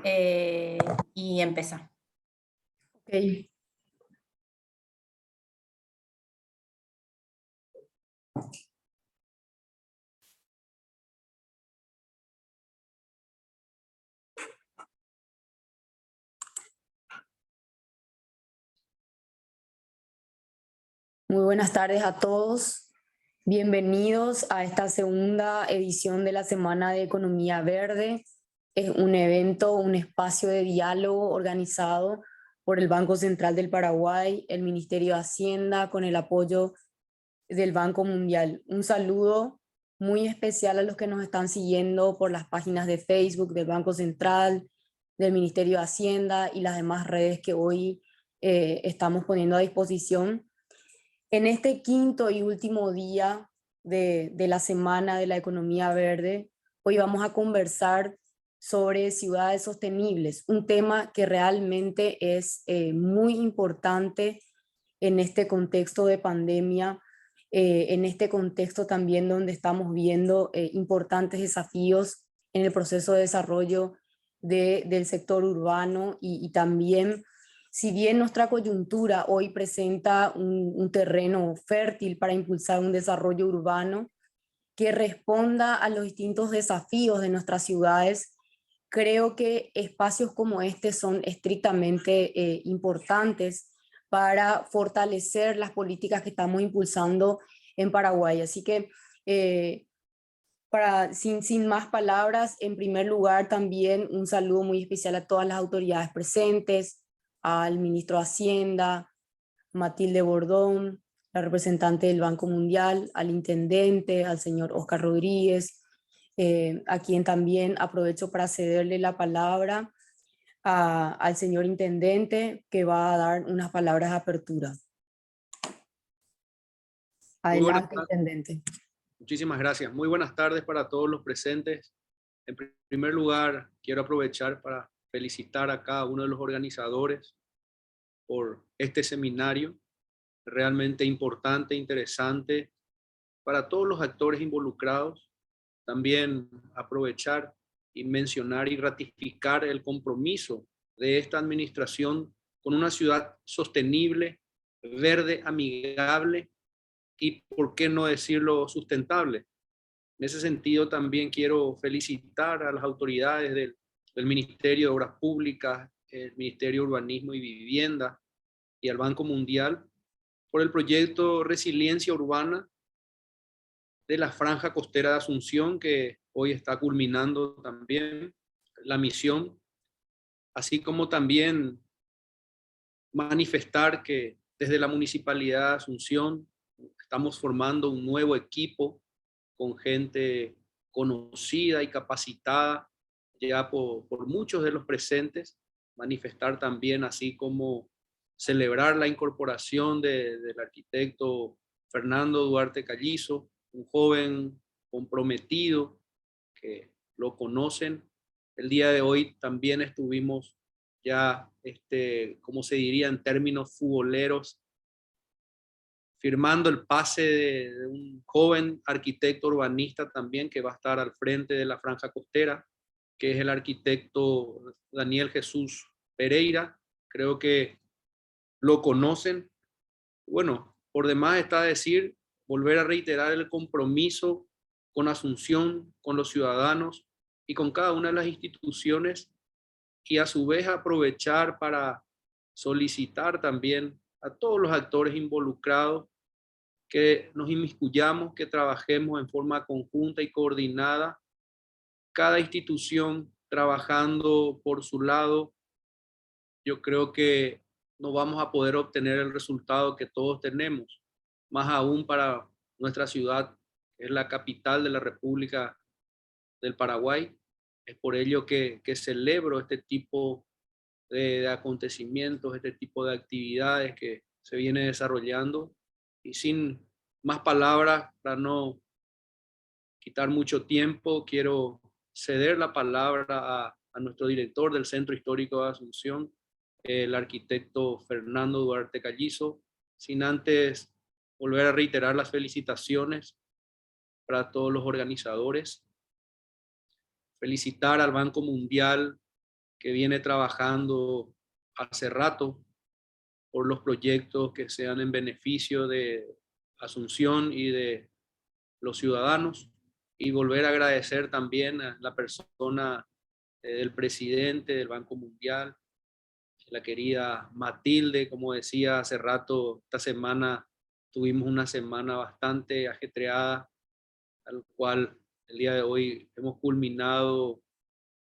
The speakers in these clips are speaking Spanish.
y empezar. Ok. Muy buenas tardes a todos. Bienvenidos a esta segunda edición de la Semana de Economía Verde. Es un evento, un espacio de diálogo organizado por el Banco Central del Paraguay, el Ministerio de Hacienda, con el apoyo del Banco Mundial. Un saludo muy especial a los que nos están siguiendo por las páginas de Facebook del Banco Central, del Ministerio de Hacienda y las demás redes que hoy estamos poniendo a disposición. En este quinto y último día de la Semana de la Economía Verde, hoy vamos a conversar sobre ciudades sostenibles, un tema que realmente es muy importante en este contexto de pandemia, en este contexto también donde estamos viendo importantes desafíos en el proceso de desarrollo del sector urbano y también, si bien nuestra coyuntura hoy presenta un terreno fértil para impulsar un desarrollo urbano que responda a los distintos desafíos de nuestras ciudades, creo que espacios como este son estrictamente importantes para fortalecer las políticas que estamos impulsando en Paraguay. Así que sin más palabras, en primer lugar también un saludo muy especial a todas las autoridades presentes, al ministro de Hacienda, Matilde Bordón, la representante del Banco Mundial, al intendente, al señor Oscar Rodríguez, a quien también aprovecho para cederle la palabra al señor intendente, que va a dar unas palabras de apertura. Adelante, intendente. Muchísimas gracias. Muy buenas tardes para todos los presentes. En primer lugar, quiero aprovechar para felicitar a cada uno de los organizadores por este seminario realmente importante, interesante para todos los actores involucrados. También aprovechar y mencionar y ratificar el compromiso de esta administración con una ciudad sostenible, verde, amigable y, por qué no decirlo, sustentable. En ese sentido, también quiero felicitar a las autoridades del Ministerio de Obras Públicas, el Ministerio de Urbanismo y Vivienda y al Banco Mundial por el proyecto Resiliencia Urbana de la Franja Costera de Asunción, que hoy está culminando también la misión, así como también manifestar que desde la Municipalidad de Asunción estamos formando un nuevo equipo con gente conocida y capacitada ya por muchos de los presentes, manifestar también, así como celebrar la incorporación del arquitecto Fernando Duarte Callizo, un joven comprometido que lo conocen. El día de hoy también estuvimos ya, como se diría en términos futboleros, firmando el pase de un joven arquitecto urbanista también que va a estar al frente de la Franja Costera, que es el arquitecto Daniel Jesús Pereira. Creo que lo conocen. Bueno, por demás está decir, volver a reiterar el compromiso con Asunción, con los ciudadanos y con cada una de las instituciones, y a su vez aprovechar para solicitar también a todos los actores involucrados que nos inmiscuyamos, que trabajemos en forma conjunta y coordinada, cada institución trabajando por su lado. Yo creo que no vamos a poder obtener el resultado que todos tenemos, más aún para nuestra ciudad, que es la capital de la República del Paraguay. Es por ello que celebro este tipo de acontecimientos, este tipo de actividades que se viene desarrollando. Y sin más palabras, para no quitar mucho tiempo, quiero ceder la palabra a nuestro director del Centro Histórico de Asunción, el arquitecto Fernando Duarte Callizo, sin antes volver a reiterar las felicitaciones para todos los organizadores, felicitar al Banco Mundial que viene trabajando hace rato por los proyectos que sean en beneficio de Asunción y de los ciudadanos, y volver a agradecer también a la persona del presidente del Banco Mundial, la querida Matilde. Como decía hace rato, esta semana tuvimos una semana bastante ajetreada, al cual el día de hoy hemos culminado,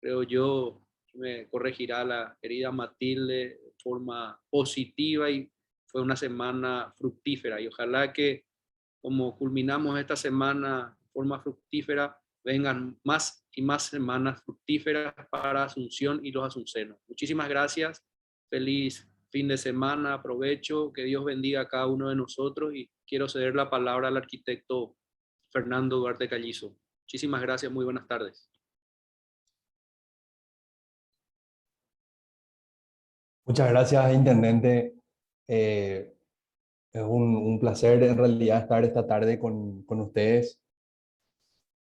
creo yo, me corregirá la querida Matilde, de forma positiva, y fue una semana fructífera, y ojalá que como culminamos esta semana de forma fructífera, vengan más y más semanas fructíferas para Asunción y los asuncenos. Muchísimas gracias, feliz fin de semana, aprovecho, que Dios bendiga a cada uno de nosotros, y quiero ceder la palabra al arquitecto Fernando Duarte Callizo. Muchísimas gracias, muy buenas tardes. Muchas gracias, Intendente. Es un placer en realidad estar esta tarde con ustedes.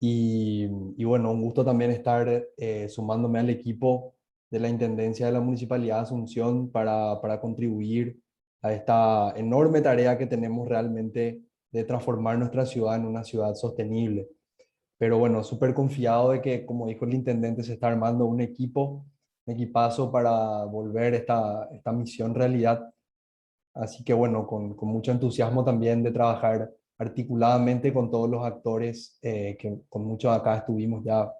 Y bueno, un gusto también estar sumándome al equipo de la Intendencia de la Municipalidad de Asunción para contribuir a esta enorme tarea que tenemos realmente de transformar nuestra ciudad en una ciudad sostenible. Pero bueno, súper confiado de que, como dijo el Intendente, se está armando un equipazo para volver esta misión realidad. Así que bueno, con mucho entusiasmo también de trabajar articuladamente con todos los actores, que con muchos acá estuvimos ya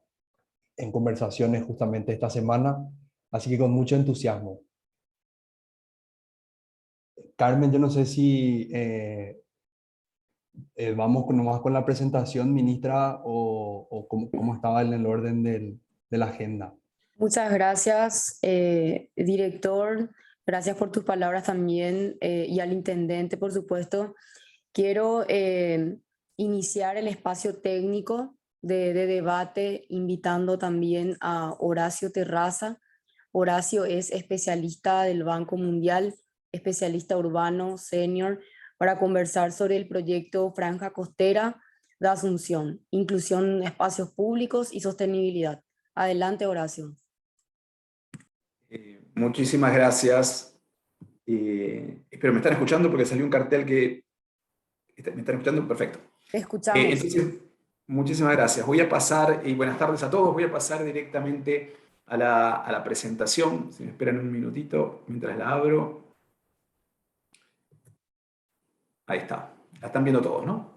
en conversaciones justamente esta semana, así que con mucho entusiasmo. Carmen, yo no sé si vamos nomás con la presentación, ministra, o cómo estaba en el orden de la agenda. Muchas gracias, director. Gracias por tus palabras también, y al intendente, por supuesto. Quiero iniciar el espacio técnico de debate invitando también a Horacio Terraza. Horacio es especialista del Banco Mundial, especialista urbano senior, para conversar sobre el proyecto Franja Costera de Asunción, inclusión en espacios públicos y sostenibilidad. Adelante, Horacio. Muchísimas gracias. Espero me están escuchando porque salió un cartel que... ¿Me están escuchando? Perfecto. Te escuchamos. Entonces, muchísimas gracias. Voy a pasar, y buenas tardes a todos, voy a pasar directamente a la presentación. Si me esperan un minutito mientras la abro. Ahí está. La están viendo todos, ¿no?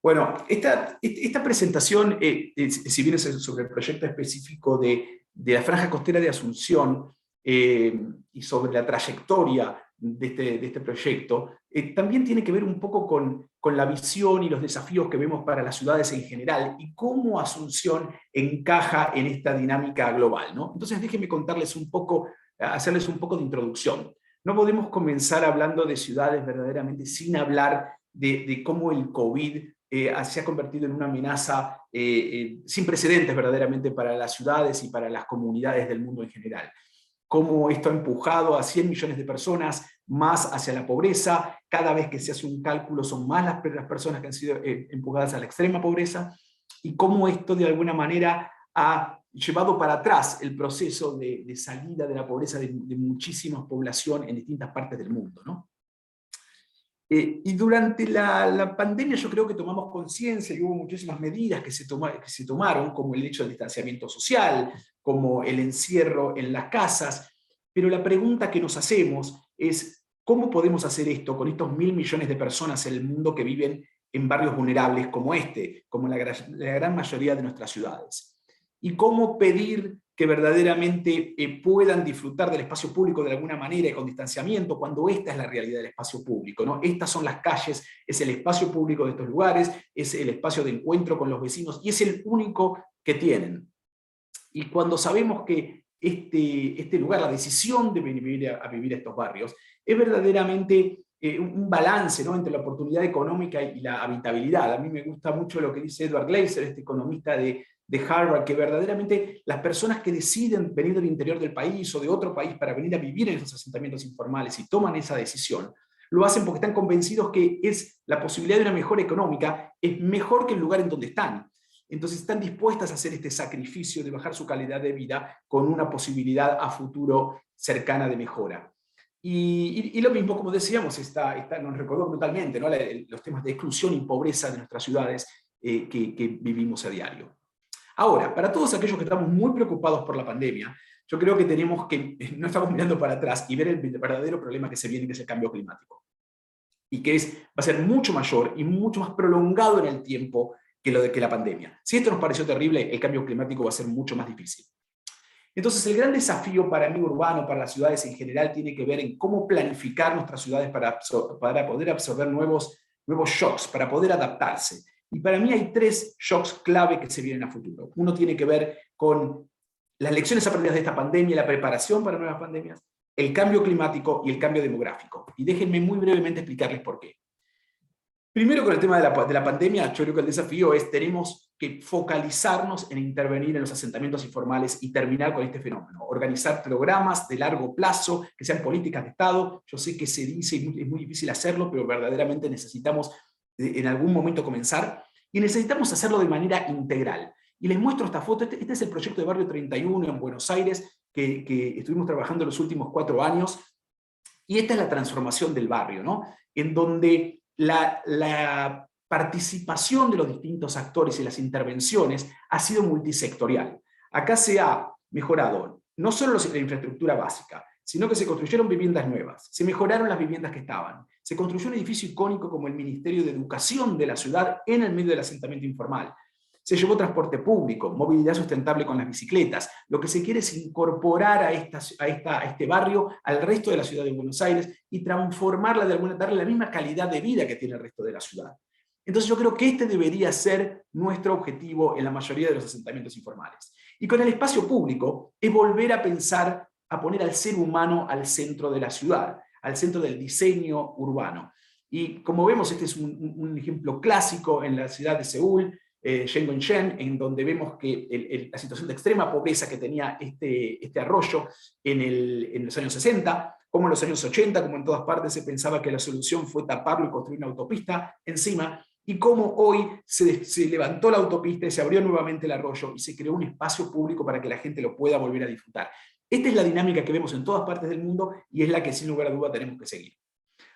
Bueno, esta presentación, si bien es sobre el proyecto específico de la Franja Costera de Asunción, y sobre la trayectoria de este proyecto, también tiene que ver un poco con la visión y los desafíos que vemos para las ciudades en general y cómo Asunción encaja en esta dinámica global, ¿no? Entonces déjenme contarles un poco, hacerles un poco de introducción. No podemos comenzar hablando de ciudades verdaderamente sin hablar de cómo el COVID se ha convertido en una amenaza sin precedentes verdaderamente para las ciudades y para las comunidades del mundo en general. Cómo esto ha empujado a 100 millones de personas más hacia la pobreza. Cada vez que se hace un cálculo son más las personas que han sido empujadas a la extrema pobreza, y cómo esto de alguna manera ha llevado para atrás el proceso de salida de la pobreza de muchísima población en distintas partes del mundo, ¿no? Y durante la pandemia yo creo que tomamos conciencia y hubo muchísimas medidas que se tomaron, como el hecho del distanciamiento social, como el encierro en las casas, pero la pregunta que nos hacemos es ¿cómo podemos hacer esto con estos 1.000 millones de personas en el mundo que viven en barrios vulnerables como como la gran mayoría de nuestras ciudades? Y cómo pedir que verdaderamente puedan disfrutar del espacio público de alguna manera y con distanciamiento, cuando esta es la realidad del espacio público, ¿no? Estas son las calles, es el espacio público de estos lugares, es el espacio de encuentro con los vecinos, y es el único que tienen. Y cuando sabemos que este lugar, la decisión de venir a vivir a estos barrios, es verdaderamente un balance, ¿no?, entre la oportunidad económica y la habitabilidad. A mí me gusta mucho lo que dice Edward Glaeser, este economista de Harvard, que verdaderamente las personas que deciden venir del interior del país o de otro país para venir a vivir en esos asentamientos informales y toman esa decisión, lo hacen porque están convencidos que es la posibilidad de una mejora económica, es mejor que el lugar en donde están. entonces están dispuestas a hacer este sacrificio de bajar su calidad de vida con una posibilidad a futuro cercana de mejora. Y lo mismo, como decíamos, nos recordó brutalmente, ¿no? Los temas de exclusión y pobreza de nuestras ciudades que vivimos a diario. Ahora, para todos aquellos que estamos muy preocupados por la pandemia, yo creo que no estamos mirando para atrás y ver el verdadero problema que se viene, que es el cambio climático. Y que va a ser mucho mayor y mucho más prolongado en el tiempo que la pandemia. Si esto nos pareció terrible, el cambio climático va a ser mucho más difícil. Entonces, el gran desafío para mí urbano, para las ciudades en general, tiene que ver en cómo planificar nuestras ciudades para poder absorber nuevos shocks, para poder adaptarse. Y para mí hay 3 shocks clave que se vienen a futuro. Uno tiene que ver con las lecciones aprendidas de esta pandemia, la preparación para nuevas pandemias, el cambio climático y el cambio demográfico. Y déjenme muy brevemente explicarles por qué. Primero, con el tema de la pandemia, yo creo que el desafío es tenemos que focalizarnos en intervenir en los asentamientos informales y terminar con este fenómeno. Organizar programas de largo plazo, que sean políticas de Estado. Yo sé que se dice y es muy difícil hacerlo, pero verdaderamente necesitamos en algún momento comenzar, y necesitamos hacerlo de manera integral. Y les muestro esta foto. Este es el proyecto de Barrio 31 en Buenos Aires, que estuvimos trabajando los últimos 4 años, y esta es la transformación del barrio, ¿no? En donde la participación de los distintos actores y las intervenciones ha sido multisectorial. Acá se ha mejorado no solo la infraestructura básica, sino que se construyeron viviendas nuevas, se mejoraron las viviendas que estaban, se construyó un edificio icónico como el Ministerio de Educación de la ciudad en el medio del asentamiento informal. Se llevó transporte público, movilidad sustentable con las bicicletas. Lo que se quiere es incorporar a este barrio al resto de la ciudad de Buenos Aires y transformarla darle la misma calidad de vida que tiene el resto de la ciudad. Entonces yo creo que este debería ser nuestro objetivo en la mayoría de los asentamientos informales. Y con el espacio público es volver a pensar, a poner al ser humano al centro de la ciudad, al centro del diseño urbano. Y como vemos, este es un ejemplo clásico en la ciudad de Seúl, Shengon-shen, en donde vemos que la situación de extrema pobreza que tenía este arroyo en los años 60, como en los años 80, como en todas partes, se pensaba que la solución fue taparlo y construir una autopista encima, y cómo hoy se levantó la autopista y se abrió nuevamente el arroyo y se creó un espacio público para que la gente lo pueda volver a disfrutar. Esta es la dinámica que vemos en todas partes del mundo y es la que sin lugar a duda tenemos que seguir.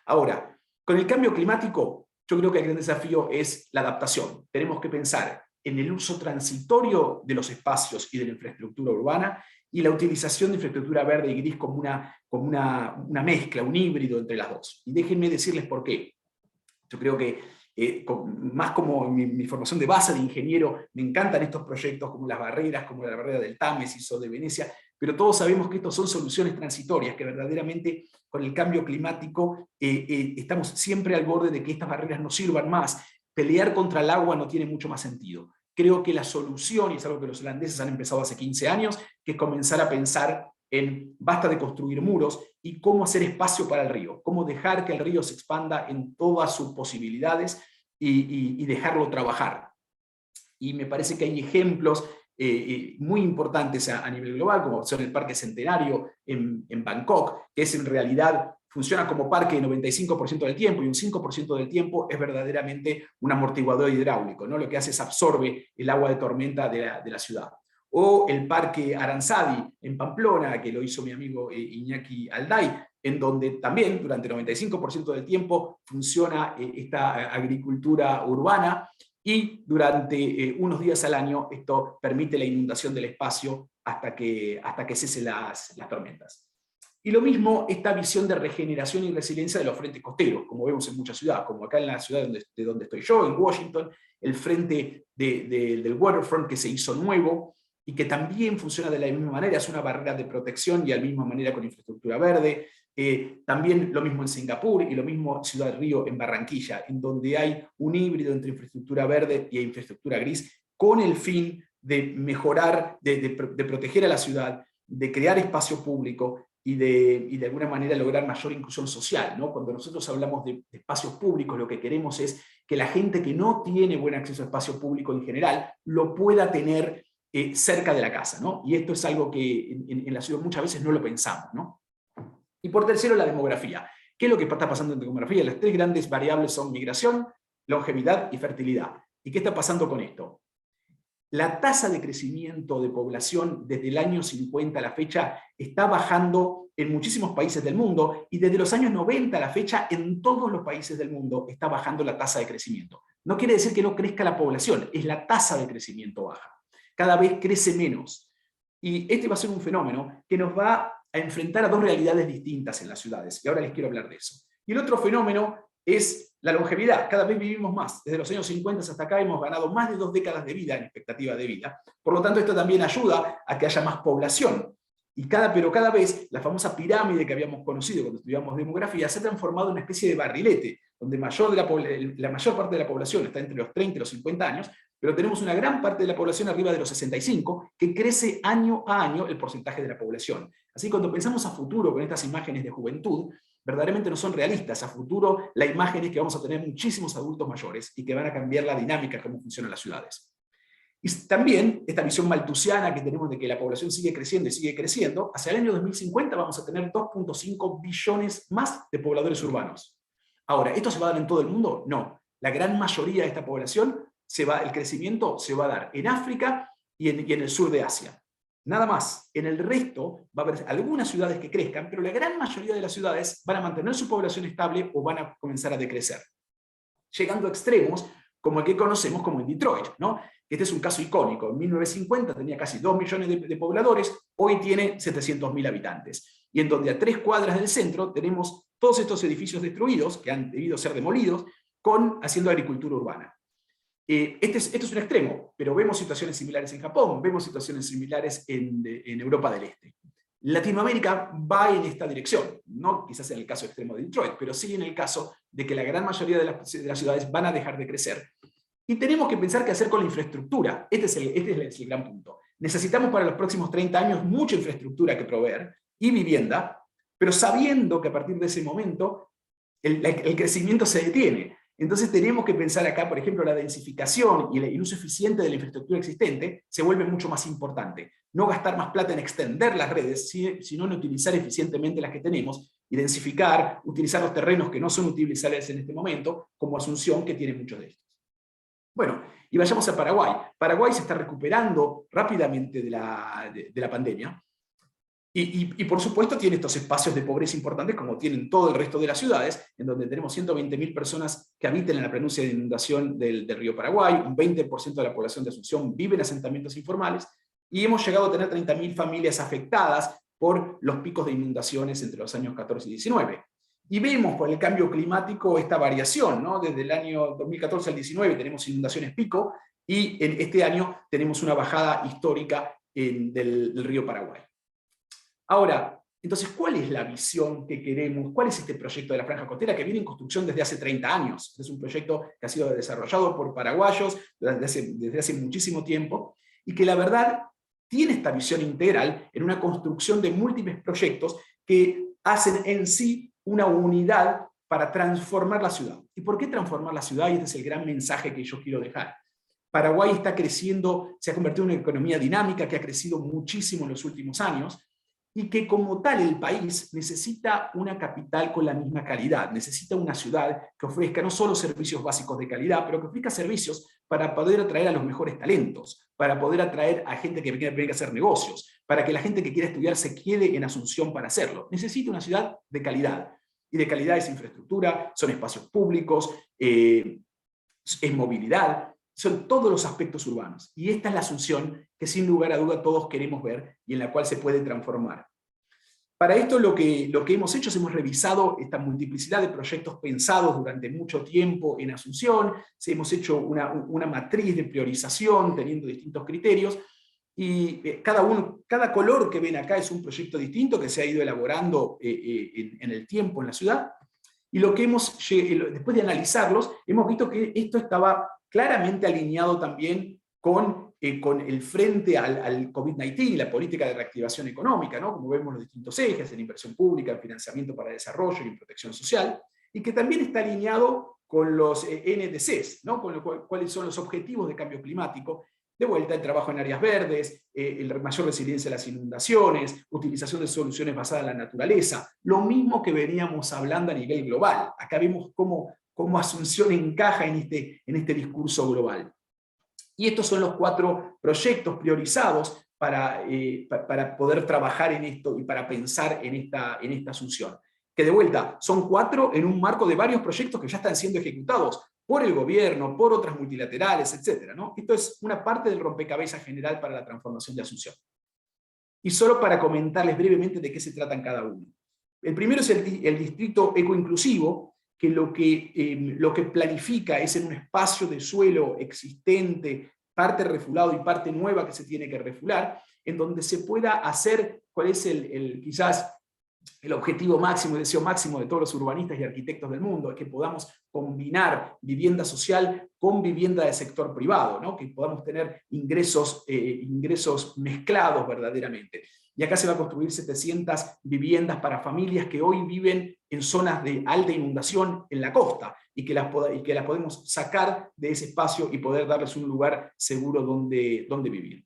Ahora, con el cambio climático, yo creo que el gran desafío es la adaptación. Tenemos que pensar en el uso transitorio de los espacios y de la infraestructura urbana y la utilización de infraestructura verde y gris como una mezcla, un híbrido entre las dos. Y déjenme decirles por qué. Yo creo que más como mi formación de base de ingeniero, me encantan estos proyectos como las barreras, como la barrera del Támesis o de Venecia, pero todos sabemos que estos son soluciones transitorias, que verdaderamente con el cambio climático estamos siempre al borde de que estas barreras no sirvan más. Pelear contra el agua no tiene mucho más sentido. Creo que la solución, y es algo que los holandeses han empezado hace 15 años, que es comenzar a pensar en basta de construir muros y cómo hacer espacio para el río, cómo dejar que el río se expanda en todas sus posibilidades y dejarlo trabajar. Y me parece que hay ejemplos muy importantes a nivel global, como son el Parque Centenario en Bangkok, que es en realidad, funciona como parque el 95% del tiempo, y un 5% del tiempo es verdaderamente un amortiguador hidráulico, ¿no? Lo que hace es absorbe el agua de tormenta de la ciudad. O el Parque Aranzadi en Pamplona, que lo hizo mi amigo Iñaki Alday, en donde también durante el 95% del tiempo funciona esta agricultura urbana, y durante unos días al año esto permite la inundación del espacio hasta que cesen las tormentas. Y lo mismo esta visión de regeneración y resiliencia de los frentes costeros, como vemos en muchas ciudades, como acá en la ciudad de donde estoy yo, en Washington, el frente del waterfront que se hizo nuevo, y que también funciona de la misma manera, es una barrera de protección y de la misma manera con infraestructura verde. También lo mismo en Singapur y lo mismo Ciudad Río en Barranquilla, en donde hay un híbrido entre infraestructura verde y infraestructura gris, con el fin de mejorar, de proteger a la ciudad, de crear espacio público y de alguna manera lograr mayor inclusión social, ¿no? Cuando nosotros hablamos de espacios públicos, lo que queremos es que la gente que no tiene buen acceso a espacio público en general lo pueda tener cerca de la casa, ¿no? Y esto es algo que en la ciudad muchas veces no lo pensamos, ¿no? Y por tercero, la demografía. ¿Qué es lo que está pasando en demografía? Las 3 grandes variables son migración, longevidad y fertilidad. ¿Y qué está pasando con esto? la tasa de crecimiento de población desde el año 50 a la fecha está bajando en muchísimos países del mundo, y desde los años 90 a la fecha en todos los países del mundo está bajando la tasa de crecimiento. No quiere decir que no crezca la población, es la tasa de crecimiento baja. Cada vez crece menos. Y este va a ser un fenómeno que nos va a enfrentar a dos realidades distintas en las ciudades, y ahora les quiero hablar de eso. Y el otro fenómeno es la longevidad. Cada vez vivimos más. Desde los años 50 hasta acá hemos ganado más de 2 décadas de vida en expectativa de vida. Por lo tanto, esto también ayuda a que haya más población. Pero cada vez la famosa pirámide que habíamos conocido cuando estudiamos demografía se ha transformado en una especie de barrilete, donde la mayor parte de la población está entre los 30 y los 50 años, pero tenemos una gran parte de la población arriba de los 65, que crece año a año el porcentaje de la población. Así que cuando pensamos a futuro con estas imágenes de juventud, verdaderamente no son realistas. A futuro la imagen es que vamos a tener muchísimos adultos mayores y que van a cambiar la dinámica de cómo funcionan las ciudades. Y también esta visión malthusiana que tenemos de que la población sigue creciendo y sigue creciendo, hacia el año 2050 vamos a tener 2.5 billones más de pobladores urbanos. Ahora, ¿esto se va a dar en todo el mundo? No. La gran mayoría de esta población, el crecimiento se va a dar en África y en el sur de Asia. Nada más. En el resto va a haber algunas ciudades que crezcan, pero la gran mayoría de las ciudades van a mantener su población estable o van a comenzar a decrecer. Llegando a extremos como el que conocemos como en Detroit, ¿no? Este es un caso icónico. En 1950 tenía casi 2 millones de pobladores, hoy tiene 700.000 habitantes. Y en donde a 3 cuadras del centro tenemos todos estos edificios destruidos, que han debido ser demolidos, haciendo agricultura urbana. Esto es un extremo, pero vemos situaciones similares en Japón, vemos situaciones similares en Europa del Este. Latinoamérica va en esta dirección, no quizás en el caso extremo de Detroit, pero sí en el caso de que la gran mayoría de las ciudades van a dejar de crecer. Y tenemos que pensar qué hacer con la infraestructura. Este es el gran punto. Necesitamos para los próximos 30 años mucha infraestructura que proveer y vivienda, pero sabiendo que a partir de ese momento el crecimiento se detiene. Entonces tenemos que pensar acá, por ejemplo, la densificación y el uso eficiente de la infraestructura existente se vuelve mucho más importante. No gastar más plata en extender las redes, sino en utilizar eficientemente las que tenemos, y densificar, utilizar los terrenos que no son utilizables en este momento, como Asunción, que tiene muchos de estos. Bueno, y vayamos a Paraguay. Paraguay se está recuperando rápidamente de la pandemia, y por supuesto tiene estos espacios de pobreza importantes como tienen todo el resto de las ciudades, en donde tenemos 120.000 personas que habitan en la penumbra de inundación del río Paraguay, un 20% de la población de Asunción vive en asentamientos informales, y hemos llegado a tener 30.000 familias afectadas por los picos de inundaciones entre los años 14 y 19. Y vemos por el cambio climático esta variación, ¿no? Desde el año 2014 al 19 tenemos inundaciones pico, y en este año tenemos una bajada histórica del río Paraguay. Ahora, entonces, ¿cuál es la visión que queremos? ¿Cuál es este proyecto de la Franja Costera que viene en construcción desde hace 30 años? Es un proyecto que ha sido desarrollado por paraguayos desde hace muchísimo tiempo, y que la verdad tiene esta visión integral en una construcción de múltiples proyectos que hacen en sí una unidad para transformar la ciudad. ¿Y por qué transformar la ciudad? Y este es el gran mensaje que yo quiero dejar. Paraguay está creciendo, se ha convertido en una economía dinámica que ha crecido muchísimo en los últimos años, y que como tal el país necesita una capital con la misma calidad, necesita una ciudad que ofrezca no solo servicios básicos de calidad, pero que ofrezca servicios para poder atraer a los mejores talentos, para poder atraer a gente que venga a hacer negocios, para que la gente que quiera estudiar se quede en Asunción para hacerlo. Necesita una ciudad de calidad, y de calidad es infraestructura, son espacios públicos, es movilidad, son todos los aspectos urbanos. Y esta es la Asunción que sin lugar a duda todos queremos ver y en la cual se puede transformar. Para esto lo que hemos hecho es hemos revisado esta multiplicidad de proyectos pensados durante mucho tiempo en Asunción, hemos hecho una matriz de priorización teniendo distintos criterios, y cada color que ven acá es un proyecto distinto que se ha ido elaborando en el tiempo en la ciudad, y después de analizarlos hemos visto que esto estaba claramente alineado también con el frente al COVID-19 y la política de reactivación económica, ¿no? Como vemos los distintos ejes en inversión pública, en financiamiento para desarrollo y en protección social, y que también está alineado con los NDCs, ¿no? Con cuáles son los objetivos de cambio climático. De vuelta, el trabajo en áreas verdes, la mayor resiliencia a las inundaciones, utilización de soluciones basadas en la naturaleza, lo mismo que veníamos hablando a nivel global. Acá vemos cómo Asunción encaja en este discurso global. Y estos son los 4 proyectos priorizados para poder trabajar en esto y para pensar en esta asunción. Que de vuelta, son 4 en un marco de varios proyectos que ya están siendo ejecutados por el gobierno, por otras multilaterales, etc., ¿no? Esto es una parte del rompecabezas general para la transformación de Asunción. Y solo para comentarles brevemente de qué se tratan cada uno. El primero es el distrito ecoinclusivo, que lo que planifica es en un espacio de suelo existente, parte refulado y parte nueva que se tiene que refular, en donde se pueda hacer cuál es quizás el objetivo máximo, el deseo máximo de todos los urbanistas y arquitectos del mundo, es que podamos combinar vivienda social con vivienda del sector privado, ¿no? Que podamos tener ingresos mezclados verdaderamente. Y acá se va a construir 700 viviendas para familias que hoy viven en zonas de alta inundación en la costa, y que las podemos sacar de ese espacio y poder darles un lugar seguro donde vivir.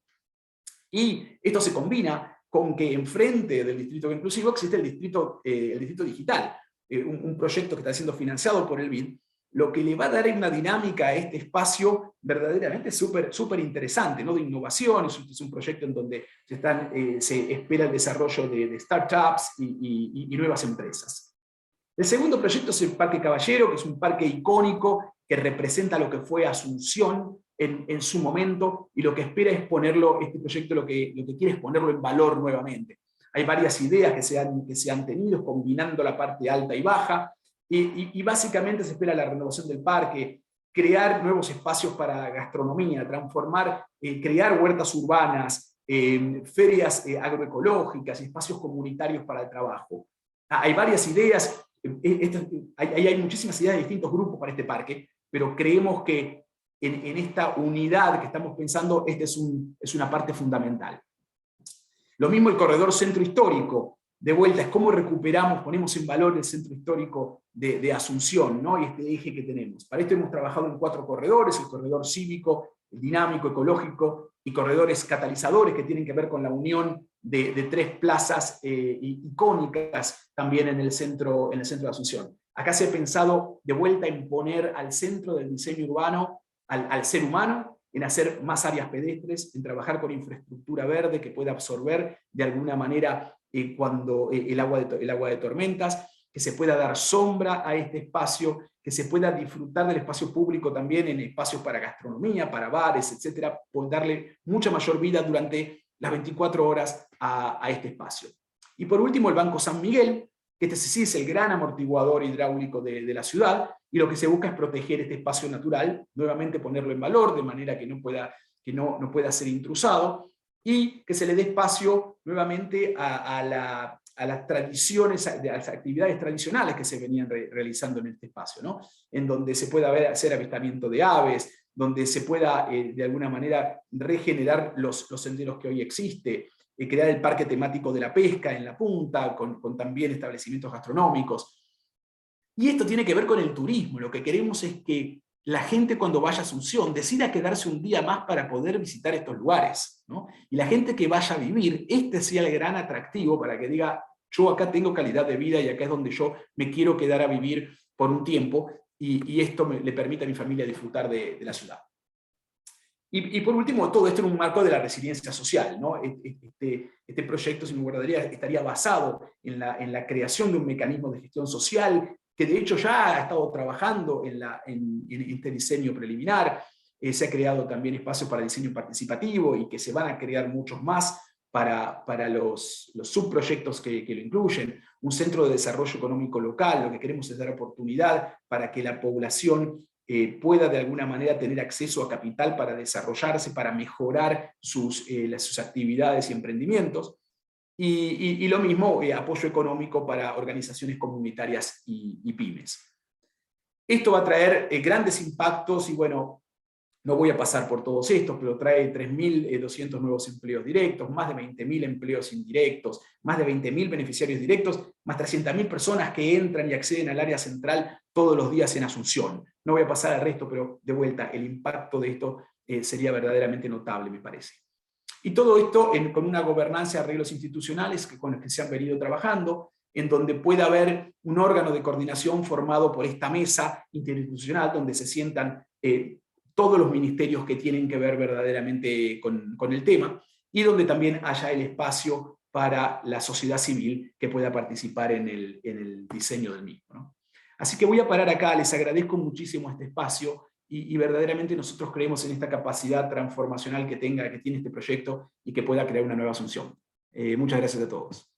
Y esto se combina con que enfrente del distrito inclusivo existe el distrito digital, un proyecto que está siendo financiado por el BID, lo que le va a dar una dinámica a este espacio verdaderamente súper interesante, ¿no? De innovación. Es un proyecto en donde se espera el desarrollo de startups y nuevas empresas. El segundo proyecto es el Parque Caballero, que es un parque icónico que representa lo que fue Asunción en su momento, y lo que espera es ponerlo, este proyecto lo que quiere es ponerlo en valor nuevamente. Hay varias ideas que se han tenido, combinando la parte alta y baja, y básicamente se espera la renovación del parque, crear nuevos espacios para gastronomía, crear huertas urbanas, ferias agroecológicas, espacios comunitarios para el trabajo. Hay varias ideas, hay muchísimas ideas de distintos grupos para este parque, pero creemos que en esta unidad que estamos pensando, es una parte fundamental. Lo mismo el corredor centro histórico, de vuelta, es cómo recuperamos, ponemos en valor el centro histórico de Asunción, ¿no? Y este eje que tenemos. Para esto hemos trabajado en 4 corredores: el corredor cívico, el dinámico, ecológico, y corredores catalizadores que tienen que ver con la unión de 3 plazas icónicas también en el centro de Asunción. Acá se ha pensado de vuelta en poner al centro del diseño urbano al ser humano, en hacer más áreas pedestres, en trabajar con infraestructura verde que pueda absorber de alguna manera cuando el agua de tormentas, que se pueda dar sombra a este espacio, que se pueda disfrutar del espacio público también en espacios para gastronomía, para bares, etcétera, por darle mucha mayor vida durante las 24 horas a este espacio. Y por último, el Banco San Miguel, que este sí es el gran amortiguador hidráulico de la ciudad, y lo que se busca es proteger este espacio natural, nuevamente ponerlo en valor, de manera que no pueda ser intrusado, y que se le dé espacio nuevamente a las tradiciones, a las actividades tradicionales que se venían realizando en este espacio, ¿no? En donde se pueda hacer avistamiento de aves, donde se pueda de alguna manera regenerar los senderos que hoy existe, crear el parque temático de la pesca en la punta, con también establecimientos gastronómicos. Y esto tiene que ver con el turismo. Lo que queremos es que la gente, cuando vaya a Asunción, decida quedarse un día más para poder visitar estos lugares, ¿no? Y la gente que vaya a vivir, este sea el gran atractivo para que diga: yo acá tengo calidad de vida y acá es donde yo me quiero quedar a vivir por un tiempo, y esto le permite a mi familia disfrutar de la ciudad. Y por último, todo esto en un marco de la resiliencia social, ¿no? Este proyecto, si me guardaría, estaría basado en la creación de un mecanismo de gestión social, que de hecho ya ha estado trabajando en este diseño preliminar. Se ha creado también espacios para diseño participativo, y que se van a crear muchos más para los subproyectos que lo incluyen. Un centro de desarrollo económico local. Lo que queremos es dar oportunidad para que la población pueda de alguna manera tener acceso a capital para desarrollarse, para mejorar sus actividades y emprendimientos. Y lo mismo, apoyo económico para organizaciones comunitarias y pymes. Esto va a traer grandes impactos, y bueno, no voy a pasar por todos estos, pero trae 3.200 nuevos empleos directos, más de 20.000 empleos indirectos, más de 20.000 beneficiarios directos, más 300.000 personas que entran y acceden al área central todos los días en Asunción. No voy a pasar al resto, pero de vuelta, el impacto de esto sería verdaderamente notable, me parece. Y todo esto con una gobernanza de arreglos institucionales con los que se han venido trabajando, en donde pueda haber un órgano de coordinación formado por esta mesa interinstitucional, donde se sientan todos los ministerios que tienen que ver verdaderamente con el tema, y donde también haya el espacio para la sociedad civil que pueda participar en el diseño del mismo, ¿no? Así que voy a parar acá, les agradezco muchísimo este espacio y verdaderamente nosotros creemos en esta capacidad transformacional que tiene este proyecto y que pueda crear una nueva Asunción. Muchas gracias a todos.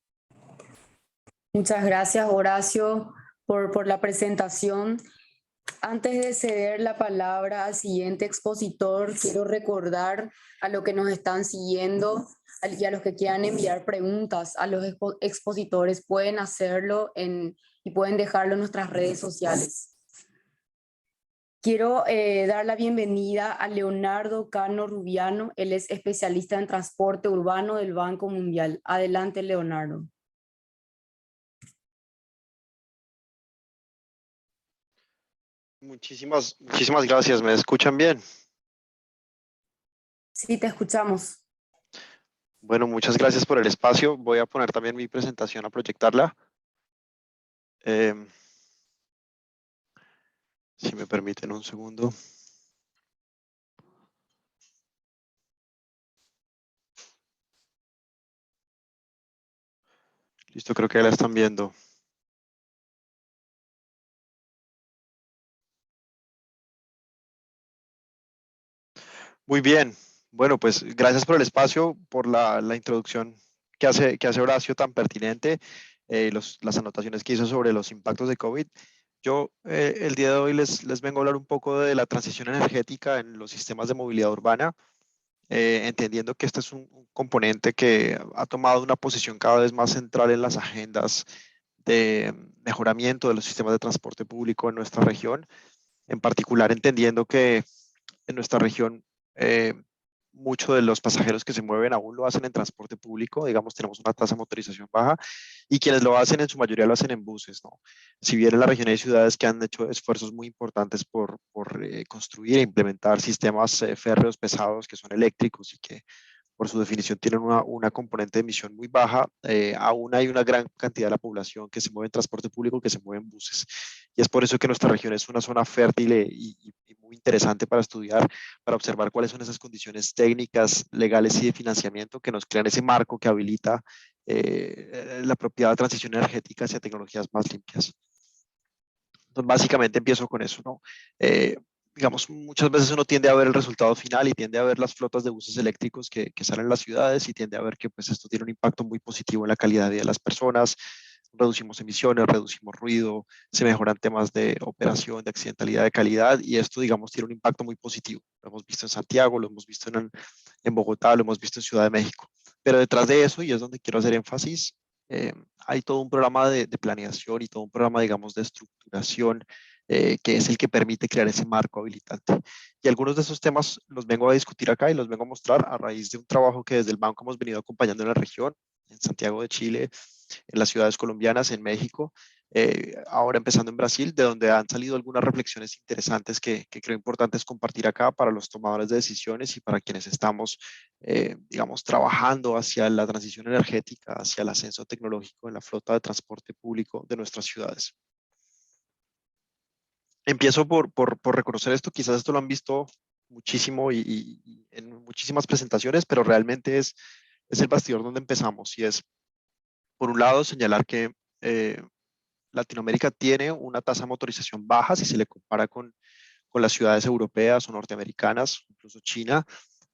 Muchas gracias, Horacio, por la presentación. Antes de ceder la palabra al siguiente expositor, quiero recordar a los que nos están siguiendo y a los que quieran enviar preguntas a los expositores, pueden hacerlo y pueden dejarlo en nuestras redes sociales. Quiero dar la bienvenida a Leonardo Cano Rubiano. Él es especialista en transporte urbano del Banco Mundial. Adelante, Leonardo. Muchísimas gracias. ¿Me escuchan bien? Sí, te escuchamos. Bueno, muchas gracias por el espacio. Voy a poner también mi presentación a proyectarla. Si me permiten un segundo. Listo, creo que ya la están viendo. Muy bien. Bueno, pues gracias por el espacio, por la introducción que hace Horacio tan pertinente, las anotaciones que hizo sobre los impactos de COVID. Yo el día de hoy les vengo a hablar un poco de la transición energética en los sistemas de movilidad urbana, entendiendo que este es un componente que ha tomado una posición cada vez más central en las agendas de mejoramiento de los sistemas de transporte público en nuestra región, en particular entendiendo que en nuestra región muchos de los pasajeros que se mueven aún lo hacen en transporte público, digamos, tenemos una tasa de motorización baja, y quienes lo hacen en su mayoría lo hacen en buses, ¿no? Si bien en la región hay ciudades que han hecho esfuerzos muy importantes por construir e implementar sistemas férreos pesados que son eléctricos y que por su definición tienen una componente de emisión muy baja, aún hay una gran cantidad de la población que se mueve en transporte público, que se mueve en buses. Y es por eso que nuestra región es una zona fértil y muy interesante para estudiar, para observar cuáles son esas condiciones técnicas, legales y de financiamiento que nos crean ese marco que habilita la apropiada transición energética hacia tecnologías más limpias. Entonces, básicamente empiezo con eso, ¿no? Digamos, muchas veces uno tiende a ver el resultado final y tiende a ver las flotas de buses eléctricos que salen en las ciudades y tiende a ver que pues esto tiene un impacto muy positivo en la calidad de vida de las personas, reducimos emisiones, reducimos ruido, se mejoran temas de operación, de accidentalidad, de calidad, y esto, digamos, tiene un impacto muy positivo. Lo hemos visto en Santiago, lo hemos visto en Bogotá, lo hemos visto en Ciudad de México. Pero detrás de eso, y es donde quiero hacer énfasis, hay todo un programa de planeación y todo un programa, digamos, de estructuración que es el que permite crear ese marco habilitante. Y algunos de esos temas los vengo a discutir acá y los vengo a mostrar a raíz de un trabajo que desde el banco hemos venido acompañando en la región, en Santiago de Chile, en las ciudades colombianas, en México, ahora empezando en Brasil, de donde han salido algunas reflexiones interesantes que creo importantes compartir acá para los tomadores de decisiones y para quienes estamos, digamos, trabajando hacia la transición energética, hacia el ascenso tecnológico en la flota de transporte público de nuestras ciudades. Empiezo por reconocer esto, quizás esto lo han visto muchísimo y en muchísimas presentaciones, pero realmente es el bastidor donde empezamos, y es, por un lado, señalar que Latinoamérica tiene una tasa de motorización baja si se le compara con las ciudades europeas o norteamericanas, incluso China,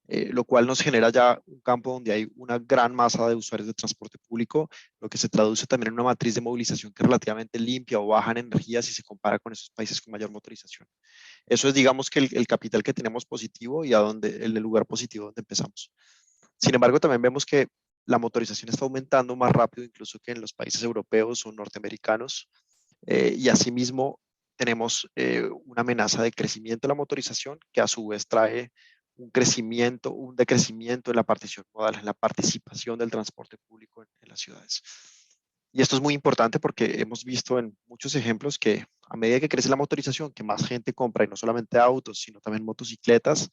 lo cual nos genera ya un campo donde hay una gran masa de usuarios de transporte público, lo que se traduce también en una matriz de movilización que es relativamente limpia o baja en energía si se compara con esos países con mayor motorización. Eso es, digamos, que el capital que tenemos positivo y el lugar positivo donde empezamos. Sin embargo, también vemos que la motorización está aumentando más rápido incluso que en los países europeos o norteamericanos, y asimismo tenemos una amenaza de crecimiento de la motorización que a su vez trae un decrecimiento en la partición modal, en la participación del transporte público en las ciudades. Y esto es muy importante porque hemos visto en muchos ejemplos que a medida que crece la motorización, que más gente compra, y no solamente autos, sino también motocicletas,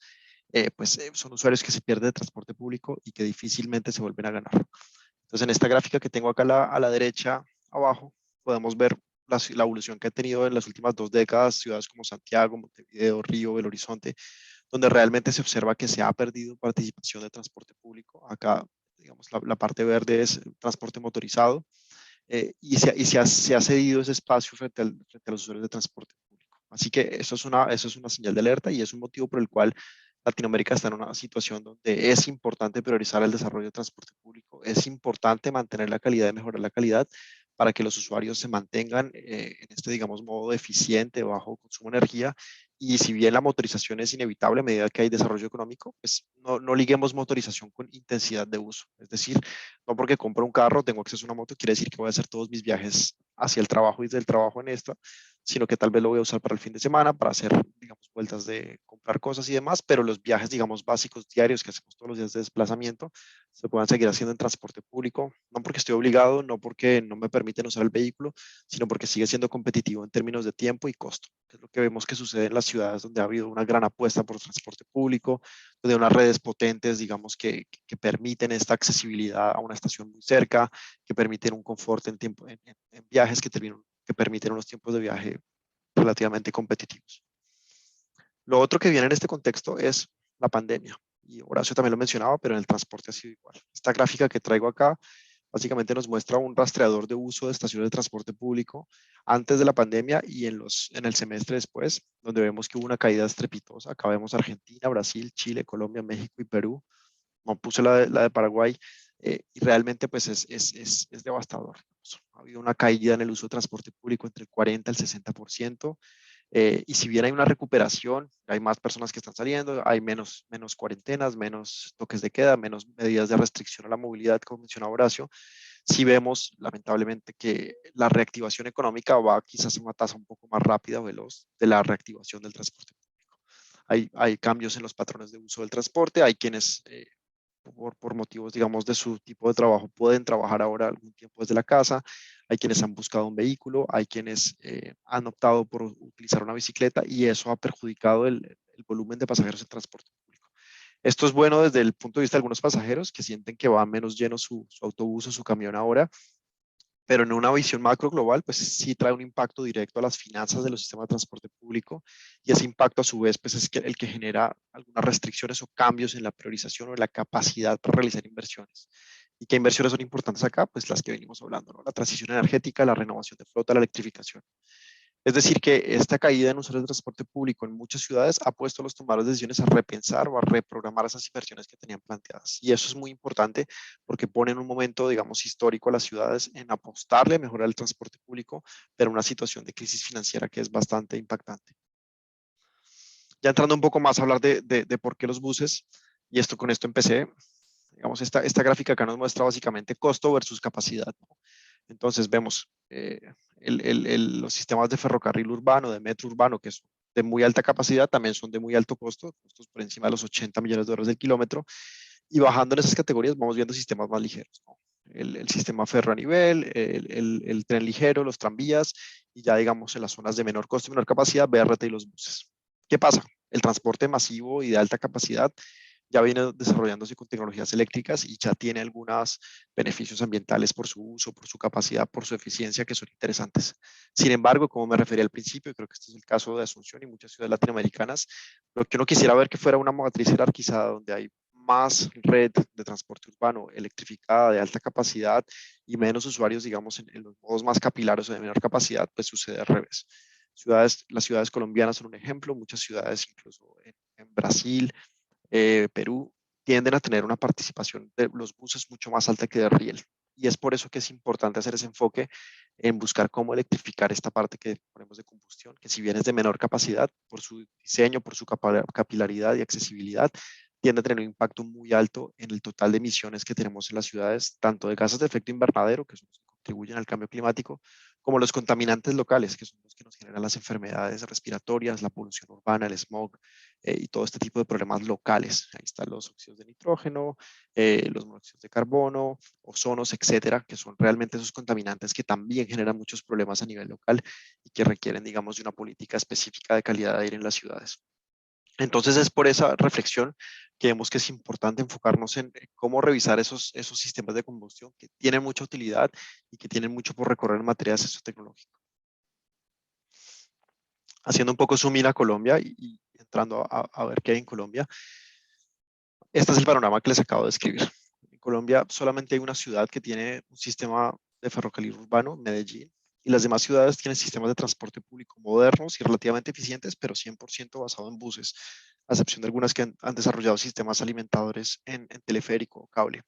son usuarios que se pierden de transporte público y que difícilmente se vuelven a ganar. Entonces, en esta gráfica que tengo acá a la derecha, abajo, podemos ver la evolución que ha tenido en las últimas 2 décadas ciudades como Santiago, Montevideo, Río, Belo Horizonte, donde realmente se observa que se ha perdido participación de transporte público. Acá, digamos, la parte verde es transporte motorizado, y se ha cedido ese espacio frente a los usuarios de transporte público. Así que eso es una señal de alerta y es un motivo por el cual Latinoamérica está en una situación donde es importante priorizar el desarrollo de transporte público, es importante mantener la calidad y mejorar la calidad para que los usuarios se mantengan en este, digamos, modo eficiente, bajo consumo de energía. Y si bien la motorización es inevitable a medida que hay desarrollo económico, pues no liguemos motorización con intensidad de uso. Es decir, no porque compro un carro, tengo acceso a una moto, quiere decir que voy a hacer todos mis viajes hacia el trabajo y del trabajo en esta, sino que tal vez lo voy a usar para el fin de semana, para hacer, digamos, vueltas de comprar cosas y demás, pero los viajes, digamos, básicos diarios que hacemos todos los días de desplazamiento, se puedan seguir haciendo en transporte público, no porque estoy obligado, no porque no me permiten usar el vehículo, sino porque sigue siendo competitivo en términos de tiempo y costo, que es lo que vemos que sucede en las ciudades donde ha habido una gran apuesta por transporte público, donde hay unas redes potentes, digamos, que permiten esta accesibilidad a una estación muy cerca, que permiten un confort en viajes, que permiten unos tiempos de viaje relativamente competitivos. Lo otro que viene en este contexto es la pandemia. Y Horacio también lo mencionaba, pero en el transporte ha sido igual. Esta gráfica que traigo acá básicamente nos muestra un rastreador de uso de estaciones de transporte público antes de la pandemia y en el semestre después, donde vemos que hubo una caída estrepitosa. Acá vemos Argentina, Brasil, Chile, Colombia, México y Perú. No puse la de Paraguay, y realmente pues es devastador. Ha habido una caída en el uso de transporte público entre el 40 y el 60%. Y si bien hay una recuperación, hay más personas que están saliendo, hay menos cuarentenas, menos toques de queda, menos medidas de restricción a la movilidad, como mencionaba Horacio, sí vemos lamentablemente que la reactivación económica va quizás a una tasa un poco más rápida o veloz de la reactivación del transporte público. Hay cambios en los patrones de uso del transporte, hay quienes por motivos, digamos, de su tipo de trabajo, pueden trabajar ahora algún tiempo desde la casa, hay quienes han buscado un vehículo, hay quienes han optado por utilizar una bicicleta y eso ha perjudicado el volumen de pasajeros en transporte público. Esto es bueno desde el punto de vista de algunos pasajeros que sienten que va menos lleno su autobús o su camión ahora, pero en una visión macro global, pues sí trae un impacto directo a las finanzas de los sistemas de transporte público y ese impacto a su vez pues es el que genera algunas restricciones o cambios en la priorización o en la capacidad para realizar inversiones. ¿Y qué inversiones son importantes acá? Pues las que venimos hablando, ¿no? La transición energética, la renovación de flota, la electrificación. Es decir, que esta caída en usuarios de transporte público en muchas ciudades ha puesto a los tomadores de decisiones a repensar o a reprogramar esas inversiones que tenían planteadas. Y eso es muy importante porque pone en un momento, digamos, histórico a las ciudades en apostarle a mejorar el transporte público, pero en una situación de crisis financiera que es bastante impactante. Ya entrando un poco más a hablar de por qué los buses, y con esto empecé, digamos, esta gráfica acá nos muestra básicamente costo versus capacidad, ¿no? Entonces vemos los sistemas de ferrocarril urbano, de metro urbano, que son de muy alta capacidad, también son de muy alto costo, costos por encima de los 80 millones de dólares del kilómetro, y bajando en esas categorías vamos viendo sistemas más ligeros, ¿no? El sistema ferro a nivel, el tren ligero, los tranvías, y ya digamos en las zonas de menor costo y menor capacidad, BRT y los buses. ¿Qué pasa? El transporte masivo y de alta capacidad ya viene desarrollándose con tecnologías eléctricas y ya tiene algunos beneficios ambientales por su uso, por su capacidad, por su eficiencia que son interesantes. Sin embargo, como me referí al principio, creo que este es el caso de Asunción y muchas ciudades latinoamericanas, lo que uno quisiera ver que fuera una matriz jerarquizada donde hay más red de transporte urbano electrificada de alta capacidad y menos usuarios, digamos, en los modos más capilares o de menor capacidad, pues sucede al revés. Las ciudades colombianas son un ejemplo, muchas ciudades incluso en Brasil, Perú, tienden a tener una participación de los buses mucho más alta que de riel. Y es por eso que es importante hacer ese enfoque en buscar cómo electrificar esta parte que ponemos de combustión, que si bien es de menor capacidad, por su diseño, por su capilaridad y accesibilidad, tiende a tener un impacto muy alto en el total de emisiones que tenemos en las ciudades, tanto de gases de efecto invernadero, que son los que contribuyen al cambio climático, como los contaminantes locales, que son los que nos generan las enfermedades respiratorias, la polución urbana, el smog, y todo este tipo de problemas locales. Ahí están los óxidos de nitrógeno, los monóxidos de carbono, ozonos, etcétera, que son realmente esos contaminantes que también generan muchos problemas a nivel local y que requieren, digamos, de una política específica de calidad de aire en las ciudades. Entonces es por esa reflexión que vemos que es importante enfocarnos en cómo revisar esos sistemas de combustión que tienen mucha utilidad y que tienen mucho por recorrer en materia de acceso tecnológico. Haciendo un poco zoom in a Colombia y entrando a ver qué hay en Colombia. Este es el panorama que les acabo de describir. En Colombia solamente hay una ciudad que tiene un sistema de ferrocarril urbano, Medellín, y las demás ciudades tienen sistemas de transporte público modernos y relativamente eficientes, pero 100% basado en buses, a excepción de algunas que han desarrollado sistemas alimentadores en teleférico o cable.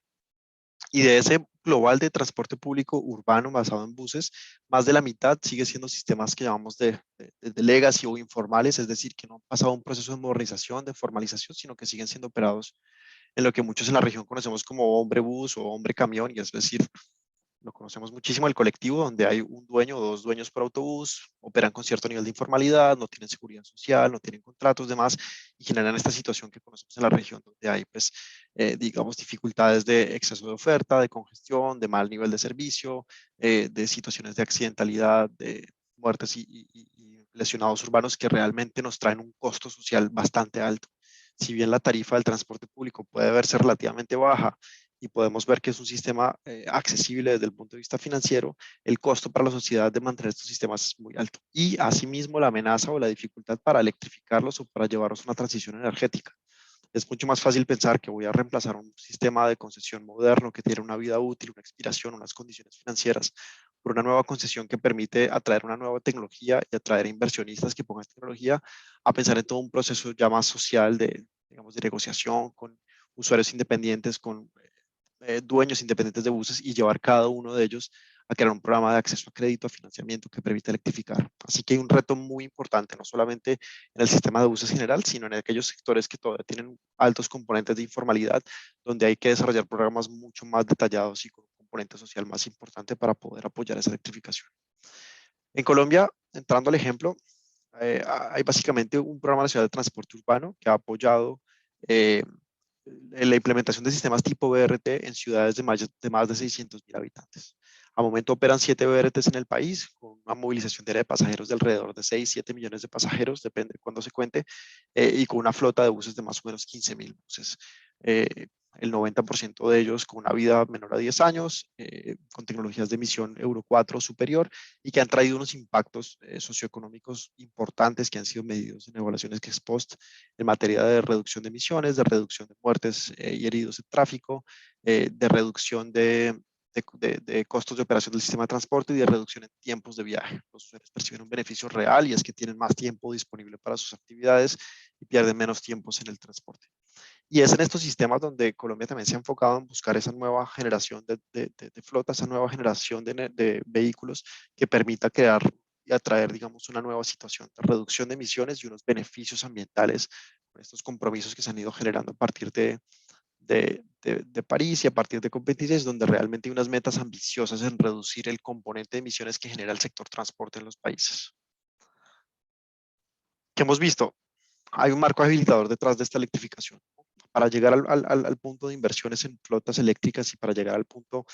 Y de ese global de transporte público urbano basado en buses, más de la mitad sigue siendo sistemas que llamamos de legacy o informales, es decir, que no han pasado un proceso de modernización, de formalización, sino que siguen siendo operados en lo que muchos en la región conocemos como hombre bus o hombre camión, y es decir, lo conocemos muchísimo, el colectivo, donde hay un dueño o dos dueños por autobús, operan con cierto nivel de informalidad, no tienen seguridad social, no tienen contratos, demás, y generan esta situación que conocemos en la región, donde hay, pues, digamos, dificultades de exceso de oferta, de congestión, de mal nivel de servicio, de situaciones de accidentalidad, de muertes y lesionados urbanos que realmente nos traen un costo social bastante alto. Si bien la tarifa del transporte público puede verse relativamente baja, y podemos ver que es un sistema accesible desde el punto de vista financiero, el costo para la sociedad de mantener estos sistemas es muy alto. Y asimismo la amenaza o la dificultad para electrificarlos o para llevarlos a una transición energética. Es mucho más fácil pensar que voy a reemplazar un sistema de concesión moderno que tiene una vida útil, una expiración, unas condiciones financieras, por una nueva concesión que permite atraer una nueva tecnología y atraer inversionistas que pongan tecnología, a pensar en todo un proceso ya más social de, digamos, de negociación con usuarios independientes, con dueños independientes de buses y llevar cada uno de ellos a crear un programa de acceso a crédito, a financiamiento que permita electrificar. Así que hay un reto muy importante, no solamente en el sistema de buses general, sino en aquellos sectores que todavía tienen altos componentes de informalidad, donde hay que desarrollar programas mucho más detallados y con un componente social más importante para poder apoyar esa electrificación. En Colombia, entrando al ejemplo, hay básicamente un programa nacional de transporte urbano que ha apoyado la implementación de sistemas tipo BRT en ciudades de más de 600.000 habitantes. A momento operan 7 BRTs en el país, con una movilización diaria de pasajeros de alrededor de 6-7 millones de pasajeros, depende de cuándo se cuente, y con una flota de buses de más o menos 15.000 buses. El 90% de ellos con una vida menor a 10 años, con tecnologías de emisión Euro 4 superior, y que han traído unos impactos socioeconómicos importantes que han sido medidos en evaluaciones ex post en materia de reducción de emisiones, de reducción de muertes y heridos en tráfico, de reducción de costos de operación del sistema de transporte y de reducción en tiempos de viaje. Los usuarios perciben un beneficio real y es que tienen más tiempo disponible para sus actividades y pierden menos tiempos en el transporte. Y es en estos sistemas donde Colombia también se ha enfocado en buscar esa nueva generación de flota, esa nueva generación de vehículos que permita crear y atraer, digamos, una nueva situación de reducción de emisiones y unos beneficios ambientales con estos compromisos que se han ido generando a partir de París y a partir de COP26, donde realmente hay unas metas ambiciosas en reducir el componente de emisiones que genera el sector transporte en los países. ¿Qué hemos visto? Hay un marco habilitador detrás de esta electrificación. Para llegar al punto de inversiones en flotas eléctricas y para llegar al punto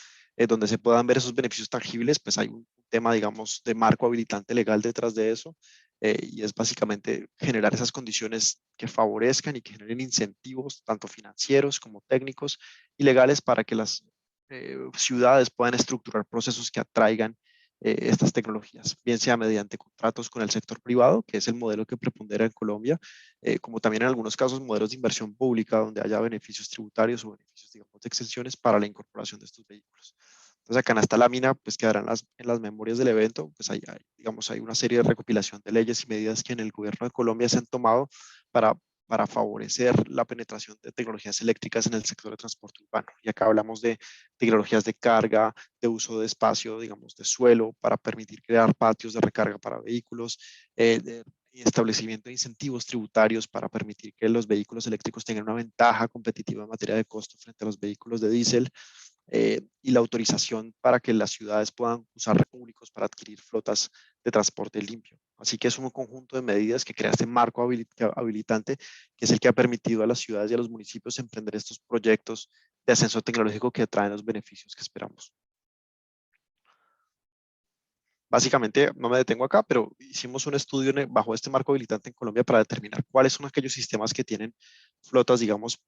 donde se puedan ver esos beneficios tangibles, pues hay un tema, digamos, de marco habilitante legal detrás de eso, y es básicamente generar esas condiciones que favorezcan y que generen incentivos, tanto financieros como técnicos y legales, para que las ciudades puedan estructurar procesos que atraigan estas tecnologías, bien sea mediante contratos con el sector privado, que es el modelo que prepondera en Colombia, como también en algunos casos modelos de inversión pública donde haya beneficios tributarios o beneficios, digamos, de exenciones para la incorporación de estos vehículos. Entonces acá en esta lámina pues quedarán en las memorias del evento, pues digamos, hay una serie de recopilación de leyes y medidas que en el gobierno de Colombia se han tomado para favorecer la penetración de tecnologías eléctricas en el sector de transporte urbano. Y acá hablamos de tecnologías de carga, de uso de espacio, digamos, de suelo, para permitir crear patios de recarga para vehículos, de establecimiento de incentivos tributarios para permitir que los vehículos eléctricos tengan una ventaja competitiva en materia de costo frente a los vehículos de diésel, y la autorización para que las ciudades puedan usar recursos públicos para adquirir flotas de transporte limpio. Así que es un conjunto de medidas que crea este marco habilitante, que es el que ha permitido a las ciudades y a los municipios emprender estos proyectos de ascenso tecnológico que traen los beneficios que esperamos. Básicamente, no me detengo acá, pero hicimos un estudio bajo este marco habilitante en Colombia para determinar cuáles son aquellos sistemas que tienen flotas, digamos,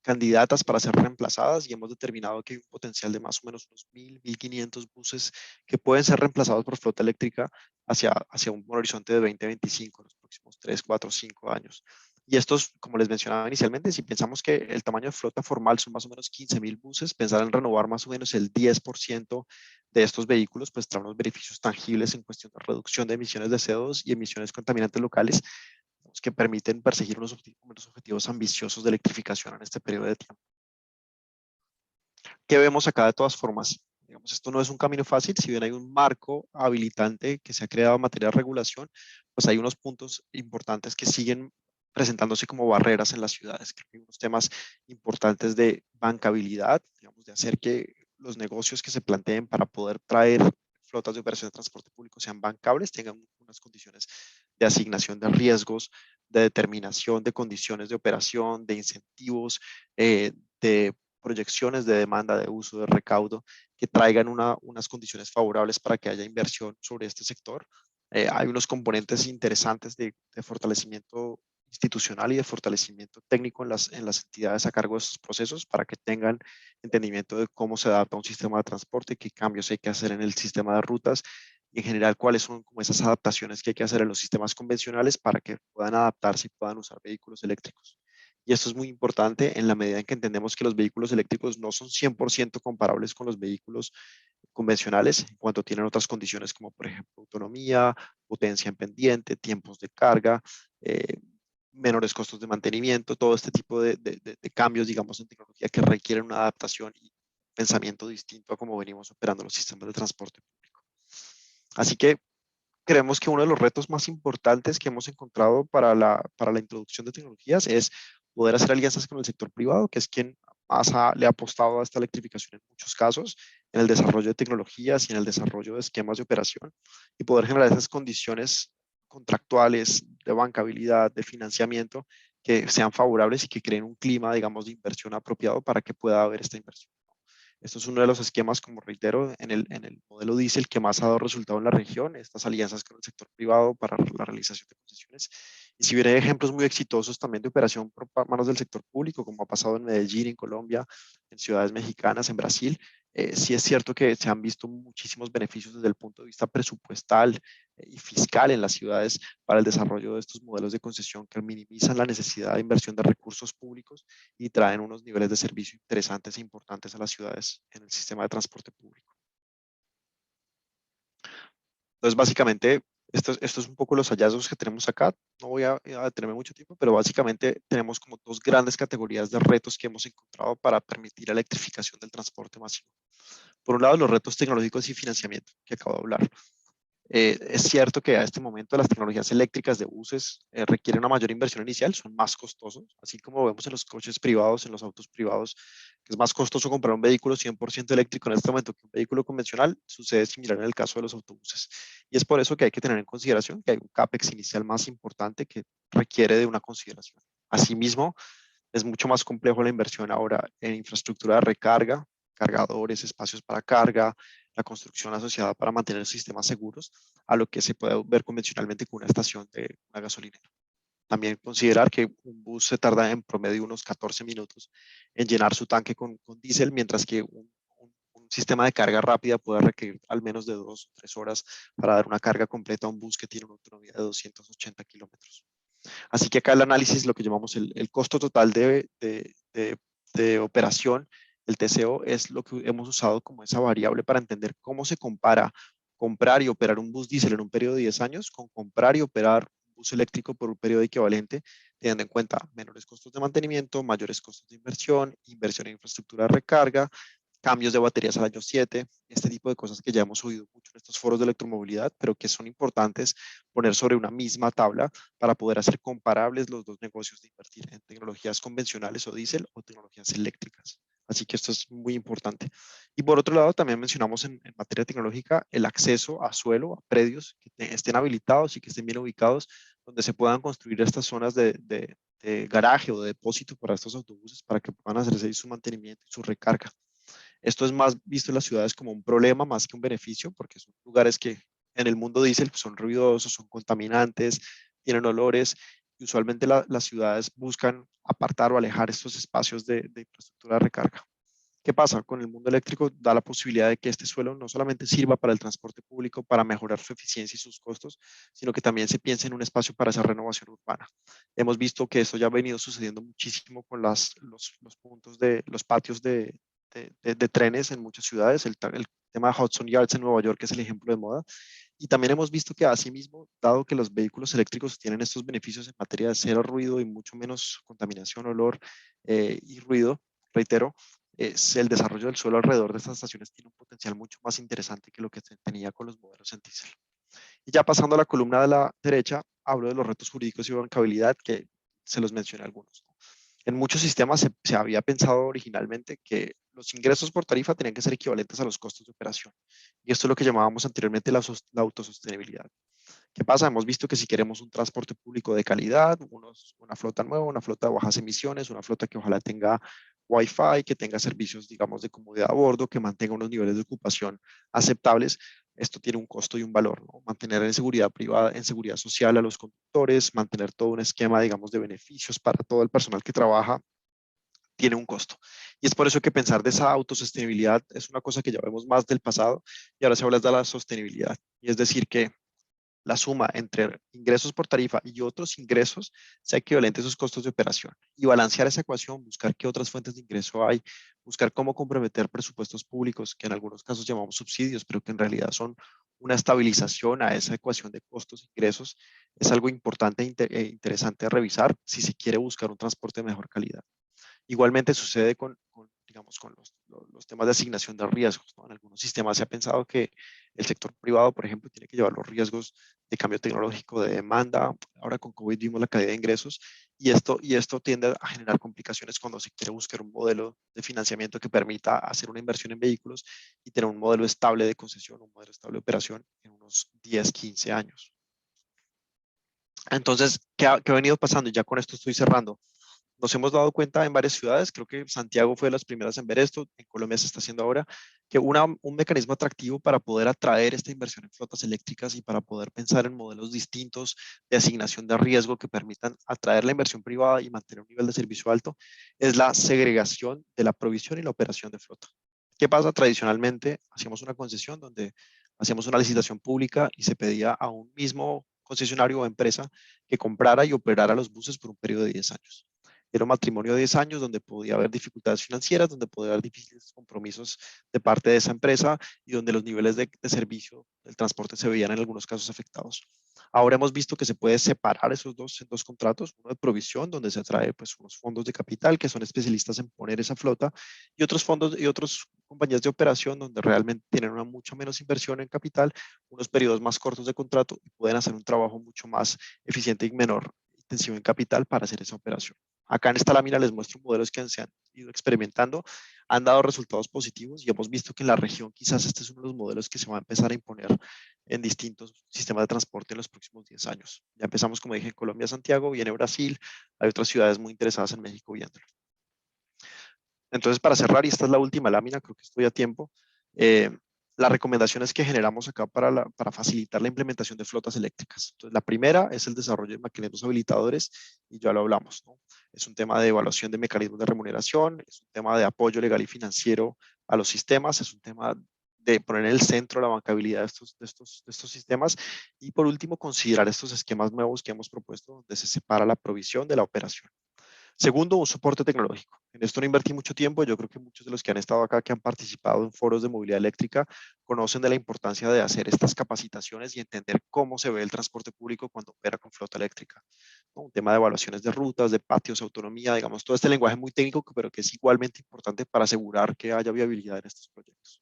candidatas para ser reemplazadas y hemos determinado que hay un potencial de más o menos unos 1.000, 1.500 buses que pueden ser reemplazados por flota eléctrica hacia un horizonte de 2025, en los próximos 3, 4, 5 años. Y estos, como les mencionaba inicialmente, si pensamos que el tamaño de flota formal son más o menos 15.000 buses, pensar en renovar más o menos el 10% de estos vehículos, pues trae unos beneficios tangibles en cuestión de reducción de emisiones de CO2 y emisiones contaminantes locales que permiten perseguir unos objetivos ambiciosos de electrificación en este periodo de tiempo. ¿Qué vemos acá de todas formas? Digamos, esto no es un camino fácil, si bien hay un marco habilitante que se ha creado en materia de regulación, pues hay unos puntos importantes que siguen presentándose como barreras en las ciudades. Creo que hay unos temas importantes de bancabilidad, digamos, de hacer que los negocios que se planteen para poder traer flotas de operación de transporte público sean bancables, tengan unas condiciones de asignación de riesgos, de determinación de condiciones de operación, de incentivos, de proyecciones de demanda, de uso, de recaudo, que traigan unas condiciones favorables para que haya inversión sobre este sector. Hay unos componentes interesantes de fortalecimiento institucional y de fortalecimiento técnico en las entidades a cargo de estos procesos para que tengan entendimiento de cómo se adapta un sistema de transporte, qué cambios hay que hacer en el sistema de rutas y en general cuáles son como esas adaptaciones que hay que hacer en los sistemas convencionales para que puedan adaptarse y puedan usar vehículos eléctricos. Y esto es muy importante en la medida en que entendemos que los vehículos eléctricos no son 100% comparables con los vehículos convencionales en cuanto tienen otras condiciones como por ejemplo autonomía, potencia en pendiente, tiempos de carga, menores costos de mantenimiento, todo este tipo de cambios, digamos, en tecnología que requieren una adaptación y pensamiento distinto a cómo venimos operando los sistemas de transporte público. Así que creemos que uno de los retos más importantes que hemos encontrado para la introducción de tecnologías es poder hacer alianzas con el sector privado, que es quien más le ha apostado a esta electrificación en muchos casos, en el desarrollo de tecnologías y en el desarrollo de esquemas de operación, y poder generar esas condiciones contractuales de bancabilidad, de financiamiento, que sean favorables y que creen un clima, digamos, de inversión apropiado para que pueda haber esta inversión. Esto es uno de los esquemas, como reitero, en el modelo diésel que más ha dado resultado en la región, estas alianzas con el sector privado para la realización de concesiones. Y si bien hay ejemplos muy exitosos también de operación por manos del sector público, como ha pasado en Medellín, en Colombia, en ciudades mexicanas, en Brasil, sí es cierto que se han visto muchísimos beneficios desde el punto de vista presupuestal y fiscal en las ciudades para el desarrollo de estos modelos de concesión que minimizan la necesidad de inversión de recursos públicos y traen unos niveles de servicio interesantes e importantes a las ciudades en el sistema de transporte público. Entonces, básicamente, esto es un poco los hallazgos que tenemos acá. No voy a detenerme mucho tiempo, pero básicamente tenemos como dos grandes categorías de retos que hemos encontrado para permitir la electrificación del transporte masivo. Por un lado, los retos tecnológicos y financiamiento, que acabo de hablar. Es cierto que a este momento las tecnologías eléctricas de buses requieren una mayor inversión inicial, son más costosos, así como vemos en los coches privados, en los autos privados, que es más costoso comprar un vehículo 100% eléctrico en este momento que un vehículo convencional, sucede similar en el caso de los autobuses. Y es por eso que hay que tener en consideración que hay un CAPEX inicial más importante que requiere de una consideración. Asimismo, es mucho más complejo la inversión ahora en infraestructura de recarga, cargadores, espacios para carga, la construcción asociada para mantener sistemas seguros, a lo que se puede ver convencionalmente con una estación de una gasolinera. También considerar que un bus se tarda en promedio unos 14 minutos en llenar su tanque con diésel, mientras que un sistema de carga rápida puede requerir al menos de 2 o 3 horas para dar una carga completa a un bus que tiene una autonomía de 280 kilómetros. Así que acá el análisis, lo que llamamos el costo total de operación, el TCO, es lo que hemos usado como esa variable para entender cómo se compara comprar y operar un bus diésel en un periodo de 10 años con comprar y operar un bus eléctrico por un periodo equivalente, teniendo en cuenta menores costos de mantenimiento, mayores costos de inversión, inversión en infraestructura de recarga, cambios de baterías al año 7, este tipo de cosas que ya hemos oído mucho en estos foros de electromovilidad, pero que son importantes poner sobre una misma tabla para poder hacer comparables los dos negocios de invertir en tecnologías convencionales o diésel o tecnologías eléctricas. Así que esto es muy importante. Y por otro lado, también mencionamos en materia tecnológica el acceso a suelo, a predios que estén habilitados y que estén bien ubicados, donde se puedan construir estas zonas de garaje o de depósito para estos autobuses para que puedan hacerse su mantenimiento y su recarga. Esto es más visto en las ciudades como un problema más que un beneficio, porque son lugares que en el mundo diésel son ruidosos, son contaminantes, tienen olores y usualmente las ciudades buscan apartar o alejar estos espacios de infraestructura de recarga. ¿Qué pasa? Con el mundo eléctrico da la posibilidad de que este suelo no solamente sirva para el transporte público, para mejorar su eficiencia y sus costos, sino que también se piense en un espacio para esa renovación urbana. Hemos visto que esto ya ha venido sucediendo muchísimo con los puntos los patios de trenes en muchas ciudades. El tema de Hudson Yards en Nueva York es el ejemplo de moda. Y también hemos visto que asimismo, dado que los vehículos eléctricos tienen estos beneficios en materia de cero ruido y mucho menos contaminación, olor y ruido, reitero, el desarrollo del suelo alrededor de estas estaciones tiene un potencial mucho más interesante que lo que se tenía con los modelos en diésel. Y ya pasando a la columna de la derecha, hablo de los retos jurídicos y bancabilidad, que se los mencioné algunos. En muchos sistemas se había pensado originalmente que los ingresos por tarifa tenían que ser equivalentes a los costos de operación. Y esto es lo que llamábamos anteriormente la autosostenibilidad. ¿Qué pasa? Hemos visto que si queremos un transporte público de calidad, una flota nueva, una flota de bajas emisiones, una flota que ojalá tenga Wi-Fi, que tenga servicios, digamos, de comodidad a bordo, que mantenga unos niveles de ocupación aceptables, esto tiene un costo y un valor, ¿no? Mantener en seguridad privada, en seguridad social a los conductores, mantener todo un esquema, digamos, de beneficios para todo el personal que trabaja, tiene un costo. Y es por eso que pensar de esa autosostenibilidad es una cosa que ya vemos más del pasado y ahora se habla de la sostenibilidad. Y es decir, que la suma entre ingresos por tarifa y otros ingresos sea equivalente a esos costos de operación. Y balancear esa ecuación, buscar qué otras fuentes de ingreso hay, buscar cómo comprometer presupuestos públicos, que en algunos casos llamamos subsidios, pero que en realidad son una estabilización a esa ecuación de costos e ingresos, es algo importante e interesante a revisar si se quiere buscar un transporte de mejor calidad. Igualmente sucede digamos, con los temas de asignación de riesgos, ¿no? En algunos sistemas se ha pensado que el sector privado, por ejemplo, tiene que llevar los riesgos de cambio tecnológico, de demanda. Ahora con COVID vimos la caída de ingresos y esto tiende a generar complicaciones cuando se quiere buscar un modelo de financiamiento que permita hacer una inversión en vehículos y tener un modelo estable de concesión, un modelo estable de operación en unos 10, 15 años. Entonces, ¿qué ha venido pasando? Y ya con esto estoy cerrando. Nos hemos dado cuenta en varias ciudades, creo que Santiago fue de las primeras en ver esto, en Colombia se está haciendo ahora, que un mecanismo atractivo para poder atraer esta inversión en flotas eléctricas y para poder pensar en modelos distintos de asignación de riesgo que permitan atraer la inversión privada y mantener un nivel de servicio alto, es la segregación de la provisión y la operación de flota. ¿Qué pasa? Tradicionalmente hacíamos una concesión donde hacíamos una licitación pública y se pedía a un mismo concesionario o empresa que comprara y operara los buses por un periodo de 10 años. Era un matrimonio de 10 años donde podía haber dificultades financieras, donde podía haber difíciles compromisos de parte de esa empresa y donde los niveles de servicio del transporte se veían en algunos casos afectados. Ahora hemos visto que se puede separar esos dos contratos, uno de provisión, donde se atrae pues, unos fondos de capital que son especialistas en poner esa flota, y otros fondos y otras compañías de operación donde realmente tienen una mucho menos inversión en capital, unos periodos más cortos de contrato y pueden hacer un trabajo mucho más eficiente y menor intensivo en capital para hacer esa operación. Acá en esta lámina les muestro modelos que se han ido experimentando, han dado resultados positivos y hemos visto que en la región quizás este es uno de los modelos que se va a empezar a imponer en distintos sistemas de transporte en los próximos 10 años. Ya empezamos, como dije, en Colombia, Santiago, viene Brasil, hay otras ciudades muy interesadas en México viéndolo. Entonces, para cerrar, y esta es la última lámina, creo que estoy a tiempo, las recomendaciones que generamos acá para facilitar la implementación de flotas eléctricas. Entonces, la primera es el desarrollo de mecanismos habilitadores, y ya lo hablamos, ¿no? Es un tema de evaluación de mecanismos de remuneración, es un tema de apoyo legal y financiero a los sistemas, es un tema de poner en el centro la bancabilidad de estos sistemas, y por último, considerar estos esquemas nuevos que hemos propuesto, donde se separa la provisión de la operación. Segundo, un soporte tecnológico. En esto no invertí mucho tiempo. Yo creo que muchos de los que han estado acá, que han participado en foros de movilidad eléctrica, conocen de la importancia de hacer estas capacitaciones y entender cómo se ve el transporte público cuando opera con flota eléctrica, ¿no? Un tema de evaluaciones de rutas, de patios, autonomía, digamos, todo este lenguaje muy técnico, pero que es igualmente importante para asegurar que haya viabilidad en estos proyectos.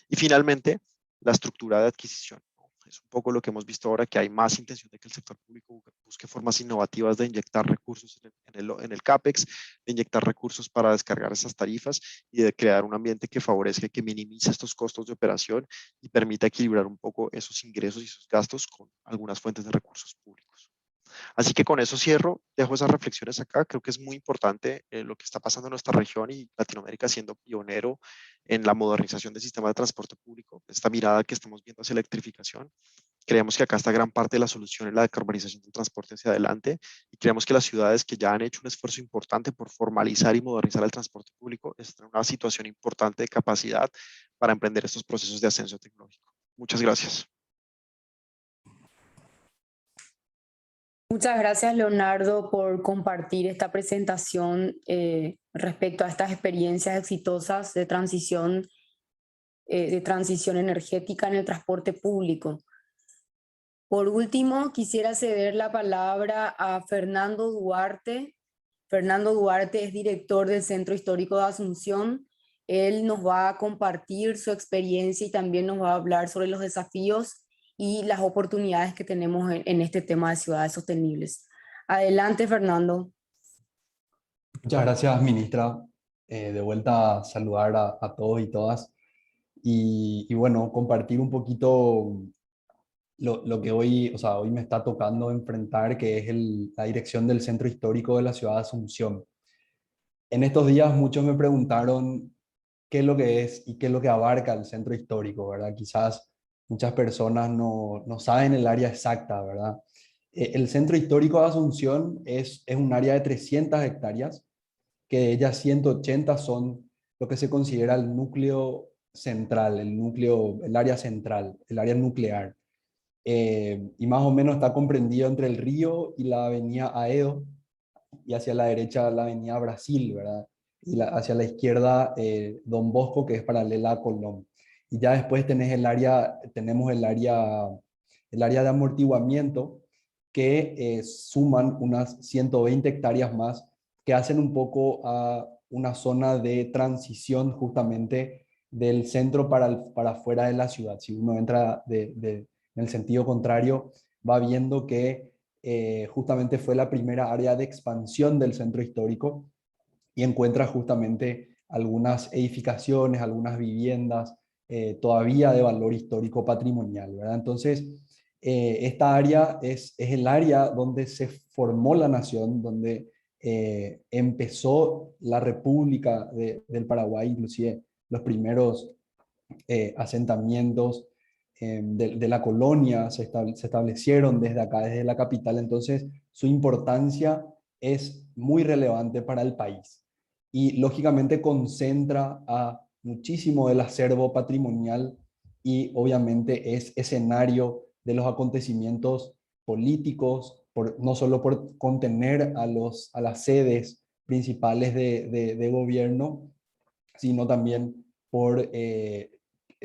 Y finalmente, la estructura de adquisición. Es un poco lo que hemos visto ahora, que hay más intención de que el sector público busque formas innovativas de inyectar recursos en el CAPEX, de inyectar recursos para descargar esas tarifas y de crear un ambiente que favorezca, que minimice estos costos de operación y permita equilibrar un poco esos ingresos y esos gastos con algunas fuentes de recursos públicos. Así que con eso cierro, dejo esas reflexiones acá. Creo que es muy importante lo que está pasando en nuestra región y Latinoamérica siendo pionero en la modernización del sistema de transporte público, esta mirada que estamos viendo hacia electrificación. Creemos que acá está gran parte de la solución en la decarbonización del transporte hacia adelante y creemos que las ciudades que ya han hecho un esfuerzo importante por formalizar y modernizar el transporte público están en una situación importante de capacidad para emprender estos procesos de ascenso tecnológico. Muchas gracias. Muchas gracias, Leonardo, por compartir esta presentación respecto a estas experiencias exitosas de transición energética en el transporte público. Por último, quisiera ceder la palabra a Fernando Duarte. Fernando Duarte es director del Centro Histórico de Asunción. Él nos va a compartir su experiencia y también nos va a hablar sobre los desafíos y las oportunidades que tenemos en este tema de ciudades sostenibles. Adelante, Fernando. Muchas gracias, ministra. De vuelta a saludar a todos y todas. Y bueno, compartir un poquito lo que hoy, o sea, hoy me está tocando enfrentar, que es la dirección del Centro Histórico de la ciudad de Asunción. En estos días muchos me preguntaron qué es lo que es y qué es lo que abarca el Centro Histórico, ¿verdad? Quizás muchas personas no saben el área exacta, ¿verdad? El Centro Histórico de Asunción es un área de 300 hectáreas, que de ellas 180 son lo que se considera el núcleo central, el área central, el área nuclear. Y más o menos está comprendido entre el río y la avenida Aedo, y hacia la derecha la avenida Brasil, ¿verdad? Y hacia la izquierda Don Bosco, que es paralela a Colón. Y ya después tenemos el área de amortiguamiento, que suman unas 120 hectáreas más, que hacen un poco a una zona de transición justamente del centro para afuera de la ciudad. Si uno entra en el sentido contrario, va viendo que justamente fue la primera área de expansión del centro histórico y encuentra justamente algunas edificaciones, algunas viviendas todavía de valor histórico patrimonial, ¿verdad? Entonces, esta área es el área donde se formó la nación, donde empezó la República del Paraguay, inclusive los primeros asentamientos de la colonia se establecieron desde acá, desde la capital. Entonces su importancia es muy relevante para el país y lógicamente concentra a muchísimo del acervo patrimonial y obviamente es escenario de los acontecimientos políticos, no solo por contener a las sedes principales de gobierno, sino también por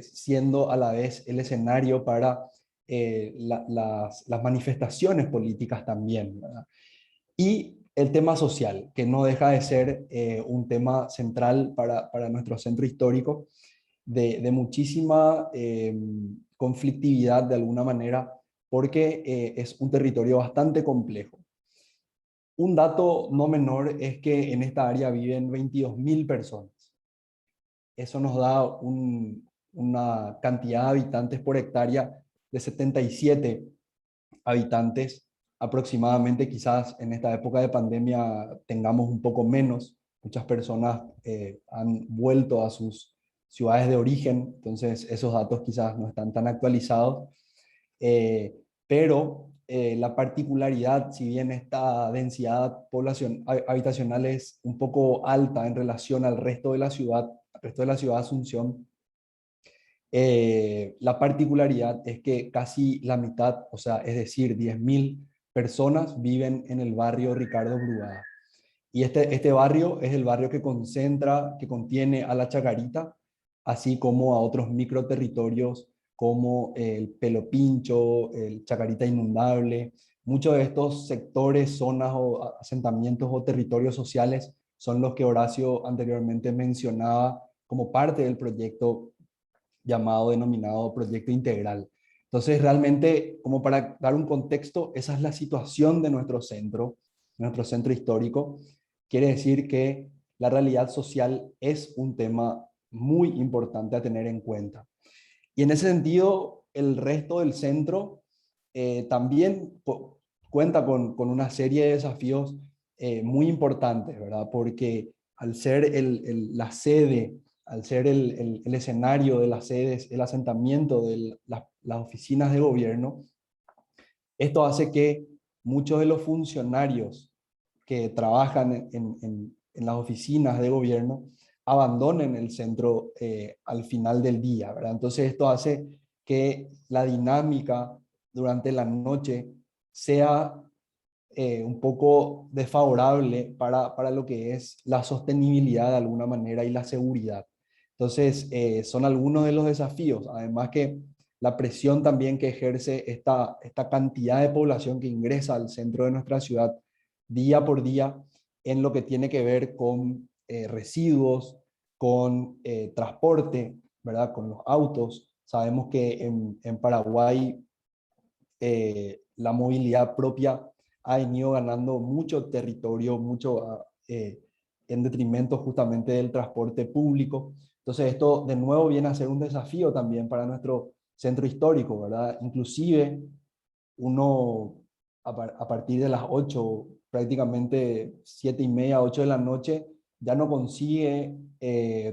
siendo a la vez el escenario para las manifestaciones políticas también, ¿verdad? Y el tema social, que no deja de ser un tema central para nuestro centro histórico, de muchísima conflictividad de alguna manera, porque es un territorio bastante complejo. Un dato no menor es que en esta área viven 22.000 personas. Eso nos da una cantidad de habitantes por hectárea de 77 habitantes aproximadamente. Quizás en esta época de pandemia tengamos un poco menos. Muchas personas han vuelto a sus ciudades de origen, entonces esos datos quizás no están tan actualizados. Pero la particularidad, si bien esta densidad habitacional es un poco alta en relación al resto de la ciudad, al resto de la ciudad de Asunción, la particularidad es que casi la mitad, o sea, es decir, 10.000 personas viven en el barrio Ricardo Bruada. Y este barrio es el barrio que contiene a la Chacarita, así como a otros microterritorios como el Pelo Pincho, el Chacarita Inundable. Muchos de estos sectores, zonas o asentamientos o territorios sociales son los que Horacio anteriormente mencionaba como parte del proyecto denominado Proyecto Integral. Entonces, realmente, como para dar un contexto, esa es la situación de nuestro centro histórico. Quiere decir que la realidad social es un tema muy importante a tener en cuenta. Y en ese sentido, el resto del centro también cuenta con una serie de desafíos muy importantes, ¿verdad? Porque al ser la sede, al ser el escenario de las sedes, el asentamiento de las oficinas de gobierno, esto hace que muchos de los funcionarios que trabajan en las oficinas de gobierno abandonen el centro al final del día, ¿verdad? Entonces esto hace que la dinámica durante la noche sea un poco desfavorable para lo que es la sostenibilidad de alguna manera y la seguridad. Entonces, son algunos de los desafíos, además que la presión también que ejerce esta cantidad de población que ingresa al centro de nuestra ciudad día por día en lo que tiene que ver con residuos, con transporte, ¿verdad? Con los autos. Sabemos que en Paraguay la movilidad propia ha venido ganando mucho territorio, en detrimento justamente del transporte público. Entonces esto de nuevo viene a ser un desafío también para nuestro centro histórico, ¿verdad? Inclusive uno a partir de las 8, prácticamente 7:30, 8 de la noche, ya no consigue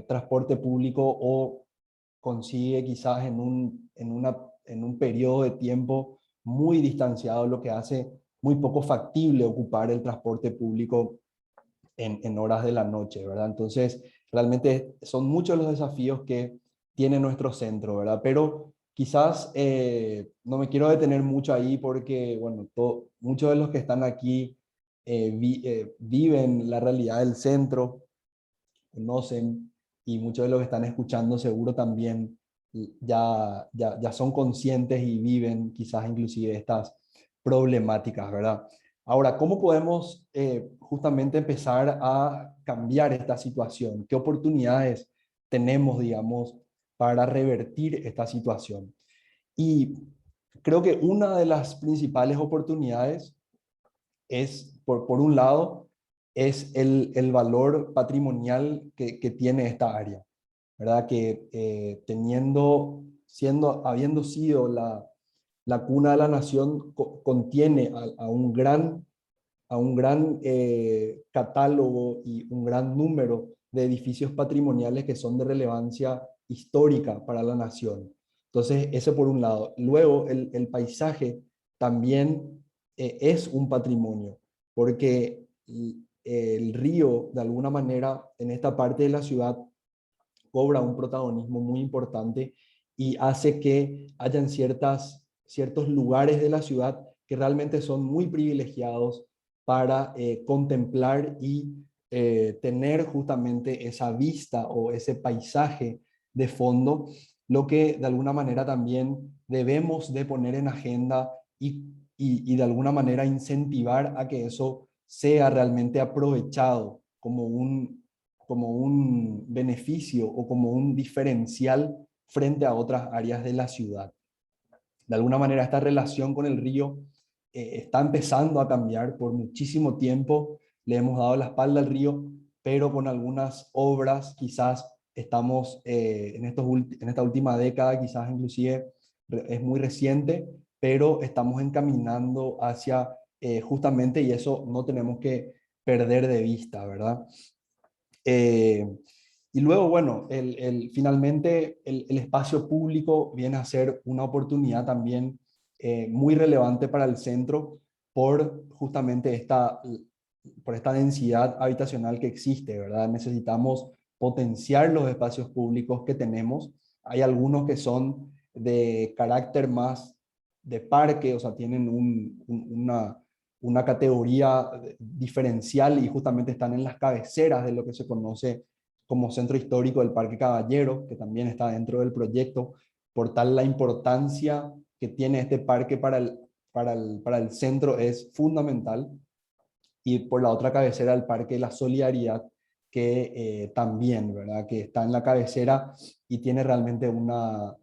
transporte público o consigue quizás en un periodo de tiempo muy distanciado, lo que hace muy poco factible ocupar el transporte público en horas de la noche, ¿verdad? Entonces, realmente son muchos los desafíos que tiene nuestro centro, ¿verdad? Pero quizás no me quiero detener mucho ahí porque, bueno, muchos de los que están aquí viven la realidad del centro, conocen, y muchos de los que están escuchando seguro también ya son conscientes y viven quizás inclusive estas problemáticas, ¿verdad? Ahora, ¿cómo podemos justamente empezar a cambiar esta situación? ¿Qué oportunidades tenemos, digamos, para revertir esta situación? Y creo que una de las principales oportunidades es, por un lado, es el valor patrimonial que tiene esta área, ¿verdad? Que habiendo sido la cuna de la nación, contiene a un gran catálogo y un gran número de edificios patrimoniales que son de relevancia histórica para la nación. Entonces, ese por un lado. Luego, el paisaje también es un patrimonio, porque el río, de alguna manera, en esta parte de la ciudad, cobra un protagonismo muy importante y hace que hayan ciertos lugares de la ciudad que realmente son muy privilegiados para contemplar y tener justamente esa vista o ese paisaje de fondo, lo que de alguna manera también debemos de poner en agenda y de alguna manera incentivar a que eso sea realmente aprovechado como un beneficio o como un diferencial frente a otras áreas de la ciudad. De alguna manera esta relación con el río está empezando a cambiar. Por muchísimo tiempo le hemos dado la espalda al río, pero con algunas obras quizás estamos en esta última década, quizás inclusive es muy reciente, pero estamos encaminando hacia justamente, y eso no tenemos que perder de vista, ¿verdad? Eh, y luego, bueno, finalmente el espacio público viene a ser una oportunidad también muy relevante para el centro por justamente por esta densidad habitacional que existe, ¿verdad? Necesitamos potenciar los espacios públicos que tenemos. Hay algunos que son de carácter más de parque, o sea, tienen una categoría diferencial y justamente están en las cabeceras de lo que se conoce como centro histórico del Parque Caballero, que también está dentro del proyecto, por tal la importancia que tiene este parque para el centro es fundamental, y por la otra cabecera el Parque La Solidaridad, que también, ¿verdad? Que está en la cabecera y tiene realmente una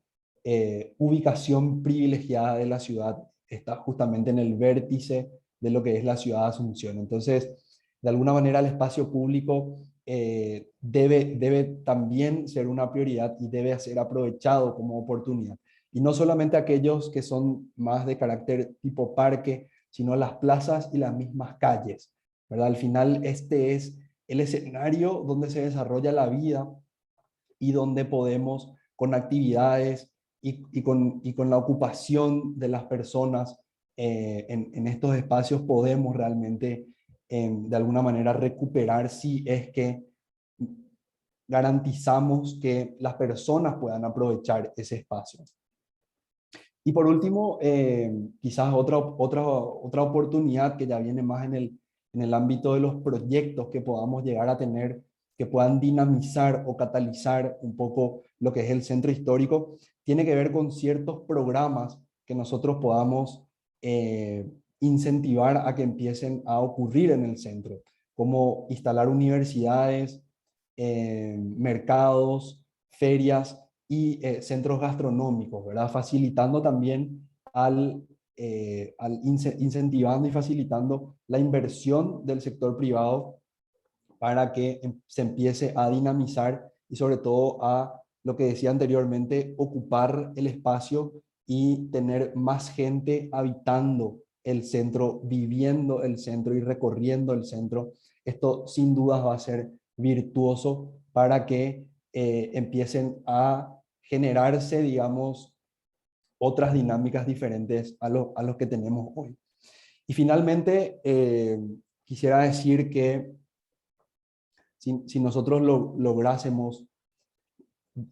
ubicación privilegiada de la ciudad, está justamente en el vértice de lo que es la ciudad de Asunción. Entonces, de alguna manera el espacio público debe también ser una prioridad y debe ser aprovechado como oportunidad. Y no solamente aquellos que son más de carácter tipo parque, sino las plazas y las mismas calles, ¿verdad? Al final este es el escenario donde se desarrolla la vida y donde podemos con actividades y con la ocupación de las personas en estos espacios podemos realmente de alguna manera recuperar si es que garantizamos que las personas puedan aprovechar ese espacio. Y por último, quizás otra oportunidad que ya viene más en el ámbito de los proyectos que podamos llegar a tener, que puedan dinamizar o catalizar un poco lo que es el centro histórico, tiene que ver con ciertos programas que nosotros podamos incentivar a que empiecen a ocurrir en el centro, como instalar universidades, mercados, ferias y centros gastronómicos, ¿verdad? Facilitando también incentivando y facilitando la inversión del sector privado para que se empiece a dinamizar y sobre todo a lo que decía anteriormente, ocupar el espacio y tener más gente habitando el centro, viviendo el centro y recorriendo el centro. Esto sin dudas va a ser virtuoso para que empiecen a generarse, digamos, otras dinámicas diferentes a los que tenemos hoy. Y finalmente, quisiera decir que si nosotros lográsemos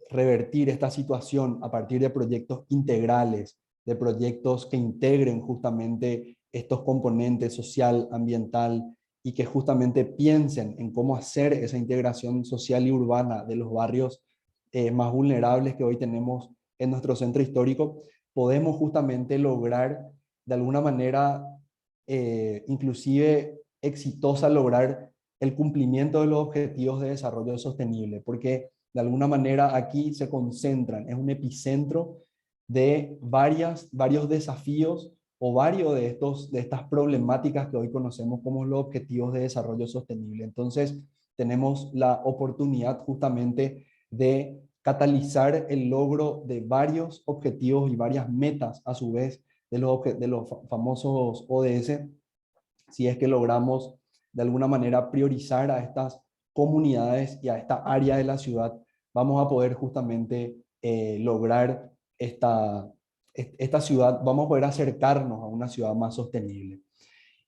revertir esta situación a partir de proyectos integrales, de proyectos que integren justamente estos componentes social, ambiental, y que justamente piensen en cómo hacer esa integración social y urbana de los barrios más vulnerables que hoy tenemos en nuestro centro histórico, podemos justamente lograr de alguna manera inclusive exitosa lograr el cumplimiento de los objetivos de desarrollo sostenible, porque de alguna manera aquí se concentran, es un epicentro de varios desafíos o varios de estas problemáticas que hoy conocemos como los objetivos de desarrollo sostenible. Entonces, tenemos la oportunidad justamente de catalizar el logro de varios objetivos y varias metas, a su vez, de los famosos ODS, si es que logramos de alguna manera priorizar a estas comunidades y a esta área de la ciudad, vamos a poder justamente lograr esta ciudad, vamos a poder acercarnos a una ciudad más sostenible.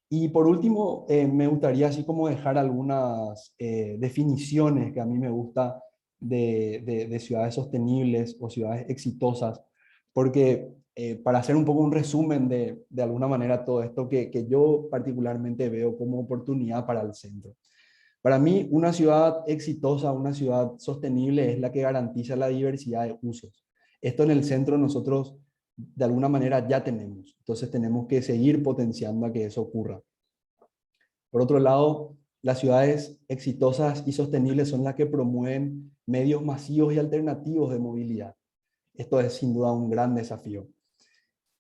Y por último, me gustaría así como dejar algunas definiciones que a mí me gusta de ciudades sostenibles o ciudades exitosas, porque para hacer un poco un resumen de alguna manera todo esto que yo particularmente veo como oportunidad para el centro. Para mí, una ciudad exitosa, una ciudad sostenible es la que garantiza la diversidad de usos. Esto en el centro nosotros de alguna manera ya tenemos. Entonces tenemos que seguir potenciando a que eso ocurra. Por otro lado, las ciudades exitosas y sostenibles son las que promueven medios masivos y alternativos de movilidad. Esto es sin duda un gran desafío.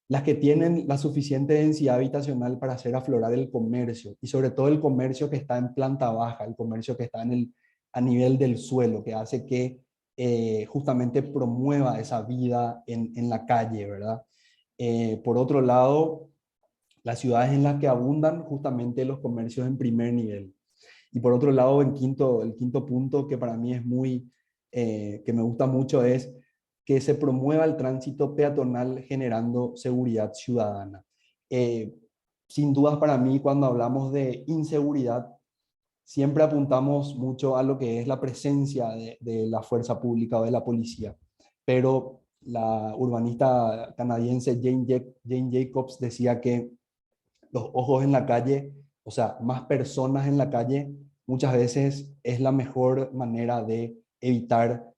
Las que tienen la suficiente densidad habitacional para hacer aflorar el comercio, y sobre todo el comercio que está en planta baja, el comercio que está a nivel del suelo, que hace que justamente promueva esa vida en la calle, ¿verdad? Por otro lado, las ciudades en las que abundan justamente los comercios en primer nivel. Y por otro lado, el quinto punto que para mí es que me gusta mucho es que se promueva el tránsito peatonal generando seguridad ciudadana. Sin dudas para mí, cuando hablamos de inseguridad, siempre apuntamos mucho a lo que es la presencia de la fuerza pública o de la policía. Pero la urbanista canadiense Jane Jacobs decía que los ojos en la calle, o sea, más personas en la calle, muchas veces es la mejor manera de evitar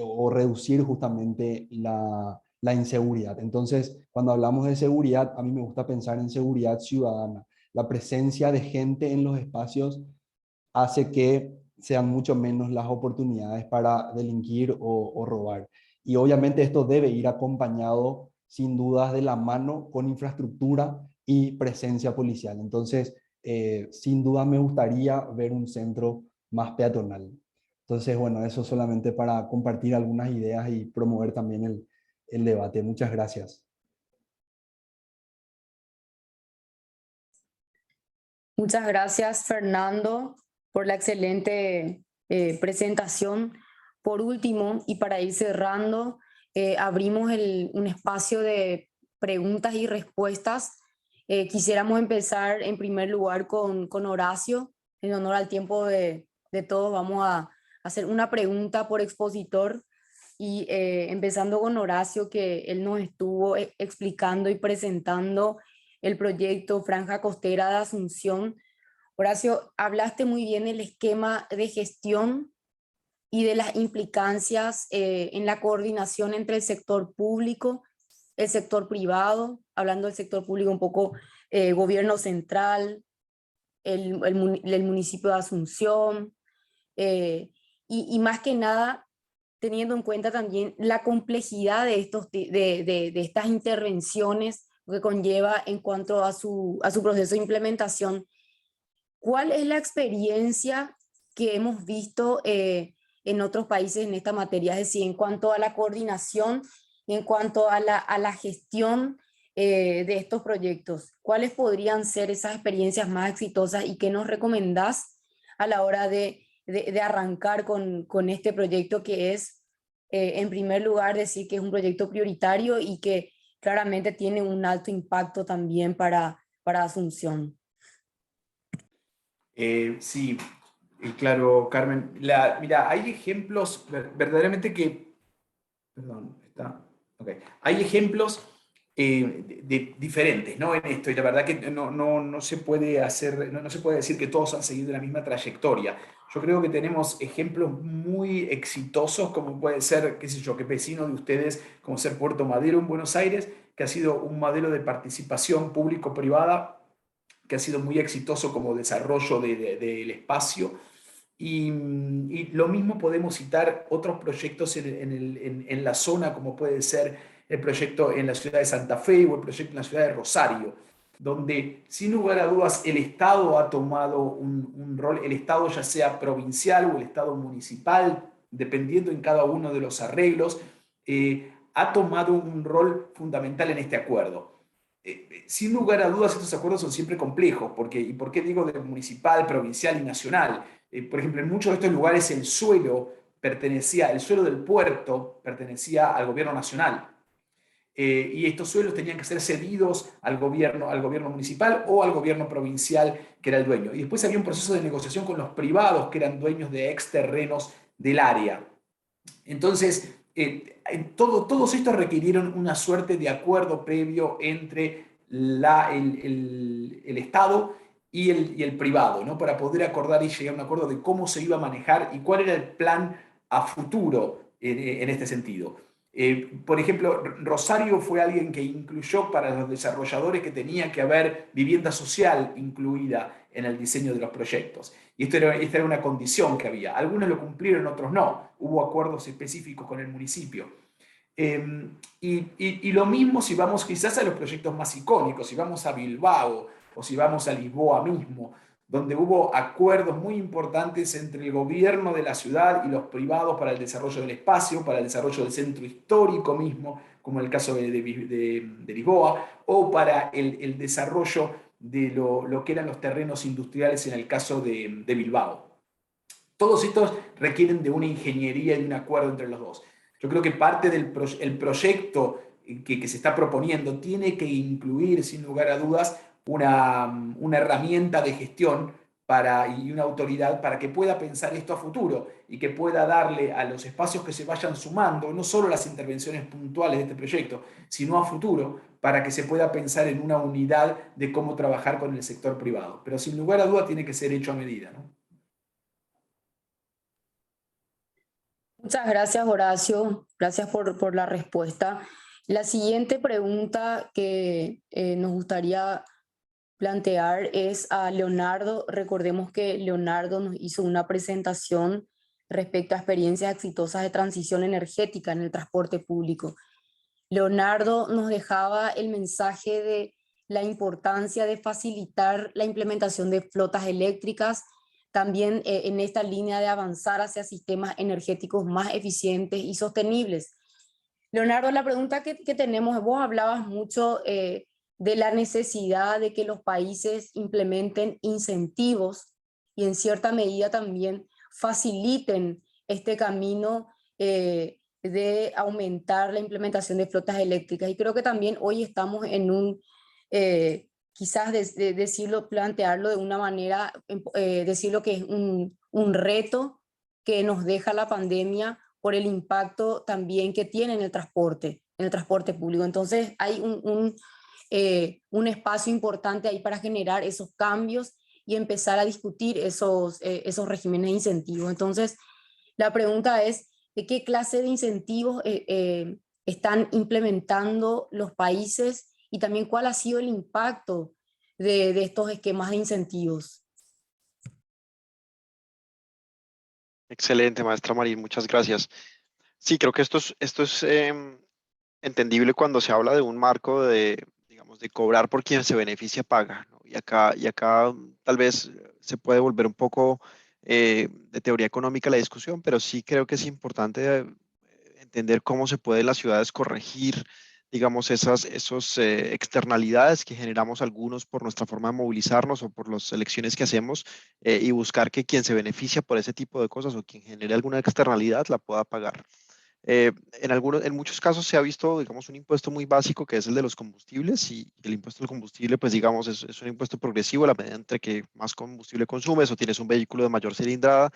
o reducir justamente la inseguridad. Entonces, cuando hablamos de seguridad, a mí me gusta pensar en seguridad ciudadana. La presencia de gente en los espacios hace que sean mucho menos las oportunidades para delinquir o robar. Y obviamente esto debe ir acompañado, sin dudas, de la mano con infraestructura y presencia policial. Entonces, sin duda me gustaría ver un centro más peatonal. Entonces, bueno, eso solamente para compartir algunas ideas y promover también el debate. Muchas gracias. Muchas gracias, Fernando, por la excelente presentación. Por último, y para ir cerrando, abrimos un espacio de preguntas y respuestas. Quisiéramos empezar en primer lugar con Horacio. En honor al tiempo de todos, vamos a hacer una pregunta por expositor y empezando con Horacio, que él nos estuvo explicando y presentando el proyecto Franja Costera de Asunción. Horacio, hablaste muy bien del esquema de gestión y de las implicancias en la coordinación entre el sector público, el sector privado, hablando del sector público un poco gobierno central, el municipio de Asunción, y más que nada teniendo en cuenta también la complejidad de estas intervenciones que conlleva en cuanto a su proceso de implementación. ¿Cuál es la experiencia que hemos visto en otros países en esta materia? Es decir, en cuanto a la coordinación y en cuanto a la gestión de estos proyectos. ¿Cuáles podrían ser esas experiencias más exitosas y qué nos recomendás a la hora de arrancar con este proyecto, que es, en primer lugar, decir que es un proyecto prioritario y que claramente tiene un alto impacto también para Asunción? Sí, claro, Carmen. Mira, hay ejemplos verdaderamente que... Perdón, está... Ok. Hay ejemplos diferentes, ¿no? En esto, y la verdad que no se puede hacer, no se puede decir que todos han seguido la misma trayectoria. Yo creo que tenemos ejemplos muy exitosos, como puede ser, qué sé yo, que vecino de ustedes, como ser Puerto Madero en Buenos Aires, que ha sido un modelo de participación público-privada que ha sido muy exitoso como desarrollo del espacio. Y lo mismo podemos citar otros proyectos en la zona, como puede ser el proyecto en la ciudad de Santa Fe o el proyecto en la ciudad de Rosario, donde sin lugar a dudas el Estado ha tomado un rol, el Estado ya sea provincial o el Estado municipal, dependiendo en cada uno de los arreglos, ha tomado un rol fundamental en este acuerdo. Sin lugar a dudas estos acuerdos son siempre complejos, porque, ¿y por qué digo de municipal, provincial y nacional? Por ejemplo, en muchos de estos lugares el suelo del puerto pertenecía al gobierno nacional. Y estos suelos tenían que ser cedidos al gobierno municipal o al gobierno provincial, que era el dueño. Y después había un proceso de negociación con los privados, que eran dueños de ex terrenos del área. Entonces, todos estos requirieron una suerte de acuerdo previo entre el Estado y el privado, ¿no? Para poder acordar y llegar a un acuerdo de cómo se iba a manejar y cuál era el plan a futuro en este sentido. Por ejemplo, Rosario fue alguien que incluyó para los desarrolladores que tenía que haber vivienda social incluida en el diseño de los proyectos. Y esta era una condición que había. Algunos lo cumplieron, otros no. Hubo acuerdos específicos con el municipio. Y lo mismo si vamos quizás a los proyectos más icónicos, si vamos a Bilbao o si vamos a Lisboa mismo, donde hubo acuerdos muy importantes entre el gobierno de la ciudad y los privados para el desarrollo del espacio, para el desarrollo del centro histórico mismo, como en el caso de Lisboa, o para el desarrollo de lo que eran los terrenos industriales en el caso de Bilbao. Todos estos requieren de una ingeniería y de un acuerdo entre los dos. Yo creo que parte del proyecto que se está proponiendo tiene que incluir, sin lugar a dudas, una herramienta de gestión y una autoridad para que pueda pensar esto a futuro y que pueda darle a los espacios que se vayan sumando, no solo las intervenciones puntuales de este proyecto, sino a futuro, para que se pueda pensar en una unidad de cómo trabajar con el sector privado. Pero sin lugar a dudas tiene que ser hecho a medida, ¿no? Muchas gracias, Horacio. Gracias por la respuesta. La siguiente pregunta que nos gustaría plantear es a Leonardo. Recordemos que Leonardo nos hizo una presentación respecto a experiencias exitosas de transición energética en el transporte público. Leonardo nos dejaba el mensaje de la importancia de facilitar la implementación de flotas eléctricas, también en esta línea de avanzar hacia sistemas energéticos más eficientes y sostenibles. Leonardo, la pregunta que tenemos, vos hablabas mucho de la necesidad de que los países implementen incentivos y en cierta medida también faciliten este camino de aumentar la implementación de flotas eléctricas. Y creo que también hoy estamos en un, quizás decirlo, plantearlo de una manera, decirlo que es un reto que nos deja la pandemia por el impacto también que tiene en el transporte público. Entonces hay un espacio importante ahí para generar esos cambios y empezar a discutir esos regímenes de incentivos. Entonces, la pregunta es, ¿de qué clase de incentivos están implementando los países y también cuál ha sido el impacto de estos esquemas de incentivos? Excelente, maestra Marín, muchas gracias. Sí, creo que esto es entendible cuando se habla de un marco de, digamos, de cobrar por quien se beneficia paga, ¿no? Y acá tal vez se puede volver un poco de teoría económica la discusión, pero sí creo que es importante entender cómo se puede en las ciudades corregir, digamos, esos externalidades que generamos algunos por nuestra forma de movilizarnos o por las elecciones que hacemos y buscar que quien se beneficia por ese tipo de cosas o quien genere alguna externalidad la pueda pagar. En muchos casos se ha visto, digamos, un impuesto muy básico que es el de los combustibles y el impuesto al combustible, pues digamos, es un impuesto progresivo a la medida entre que más combustible consumes o tienes un vehículo de mayor cilindrada,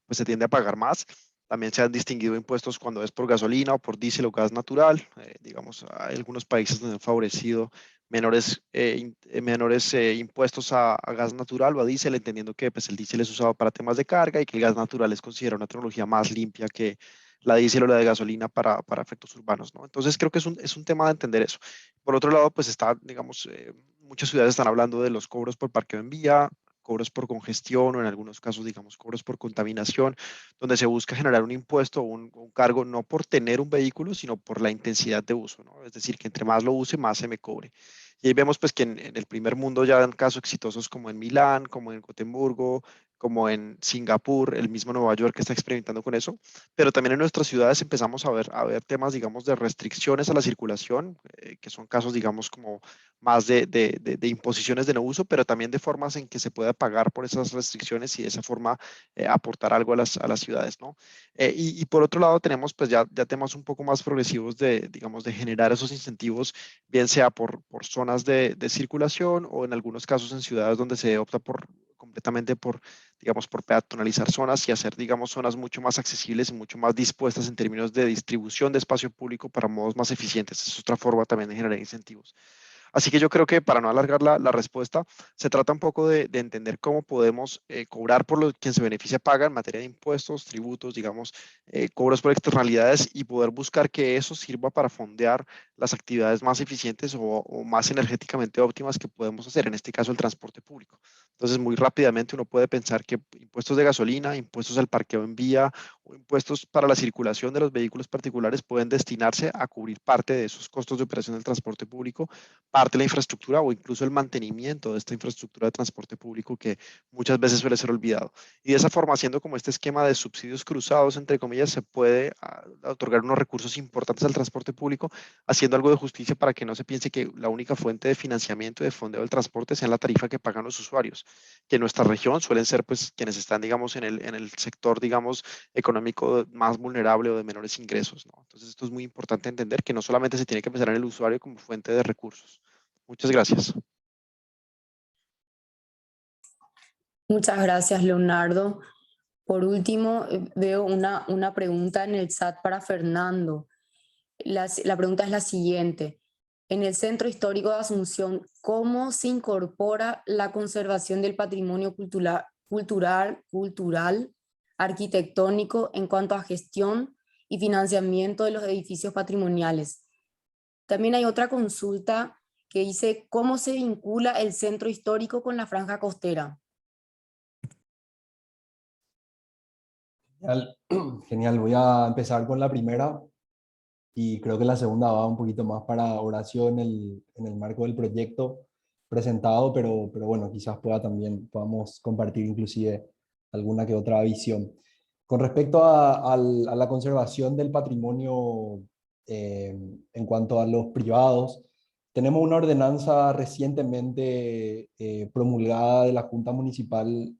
pues se tiende a pagar más. También se han distinguido impuestos cuando es por gasolina o por diésel o gas natural. Digamos, hay algunos países donde han favorecido menores impuestos a gas natural o a diésel, entendiendo que pues, el diésel es usado para temas de carga y que el gas natural es considerado una tecnología más limpia que la diésel o la de gasolina para efectos urbanos, ¿no? Entonces creo que es un tema de entender eso. Por otro lado, pues está, digamos, muchas ciudades están hablando de los cobros por parqueo en vía, cobros por congestión o en algunos casos, digamos, cobros por contaminación, donde se busca generar un impuesto o un cargo no por tener un vehículo, sino por la intensidad de uso, ¿no? Es decir, que entre más lo use, más se me cobre. Y ahí vemos pues que en el primer mundo ya dan casos exitosos como en Milán, como en Gotemburgo, como en Singapur, el mismo Nueva York que está experimentando con eso, pero también en nuestras ciudades empezamos a ver temas, digamos, de restricciones a la circulación, que son casos, digamos, como más de imposiciones de no uso, pero también de formas en que se pueda pagar por esas restricciones y de esa forma aportar algo a las ciudades, ¿no? Y por otro lado tenemos pues ya temas un poco más progresivos digamos, de generar esos incentivos, bien sea por zonas de circulación o en algunos casos en ciudades donde se opta completamente por digamos, por peatonalizar zonas y hacer, digamos, zonas mucho más accesibles y mucho más dispuestas en términos de distribución de espacio público para modos más eficientes. Es otra forma también de generar incentivos. Así que yo creo que para no alargar la respuesta, se trata un poco de entender cómo podemos cobrar por lo quien se beneficia paga en materia de impuestos, tributos, digamos, cobros por externalidades y poder buscar que eso sirva para fondear las actividades más eficientes o más energéticamente óptimas que podemos hacer, en este caso el transporte público. Entonces, muy rápidamente uno puede pensar que impuestos de gasolina, impuestos al parqueo en vía o impuestos para la circulación de los vehículos particulares pueden destinarse a cubrir parte de esos costos de operación del transporte público, parte de la infraestructura o incluso el mantenimiento de esta infraestructura de transporte público que muchas veces suele ser olvidado. Y de esa forma, haciendo como este esquema de subsidios cruzados, entre comillas, se puede otorgar unos recursos importantes al transporte público, haciendo algo de justicia para que no se piense que la única fuente de financiamiento y de fondeo del transporte sea la tarifa que pagan los usuarios, que en nuestra región suelen ser pues quienes están, digamos, en el sector, digamos, económico más vulnerable o de menores ingresos, ¿no? Entonces esto es muy importante entender que no solamente se tiene que pensar en el usuario como fuente de recursos. Muchas gracias. Muchas gracias, Leonardo. Por último, veo una pregunta en el chat para Fernando. La pregunta es la siguiente. En el Centro Histórico de Asunción, ¿cómo se incorpora la conservación del patrimonio cultural, arquitectónico en cuanto a gestión y financiamiento de los edificios patrimoniales? También hay otra consulta que dice, ¿cómo se vincula el Centro Histórico con la franja costera? Genial, genial. Voy a empezar con la primera y creo que la segunda va un poquito más para Horacio en el marco del proyecto presentado, pero bueno, quizás podamos compartir inclusive alguna que otra visión. Con respecto a la conservación del patrimonio en cuanto a los privados, tenemos una ordenanza recientemente promulgada de la Junta Municipal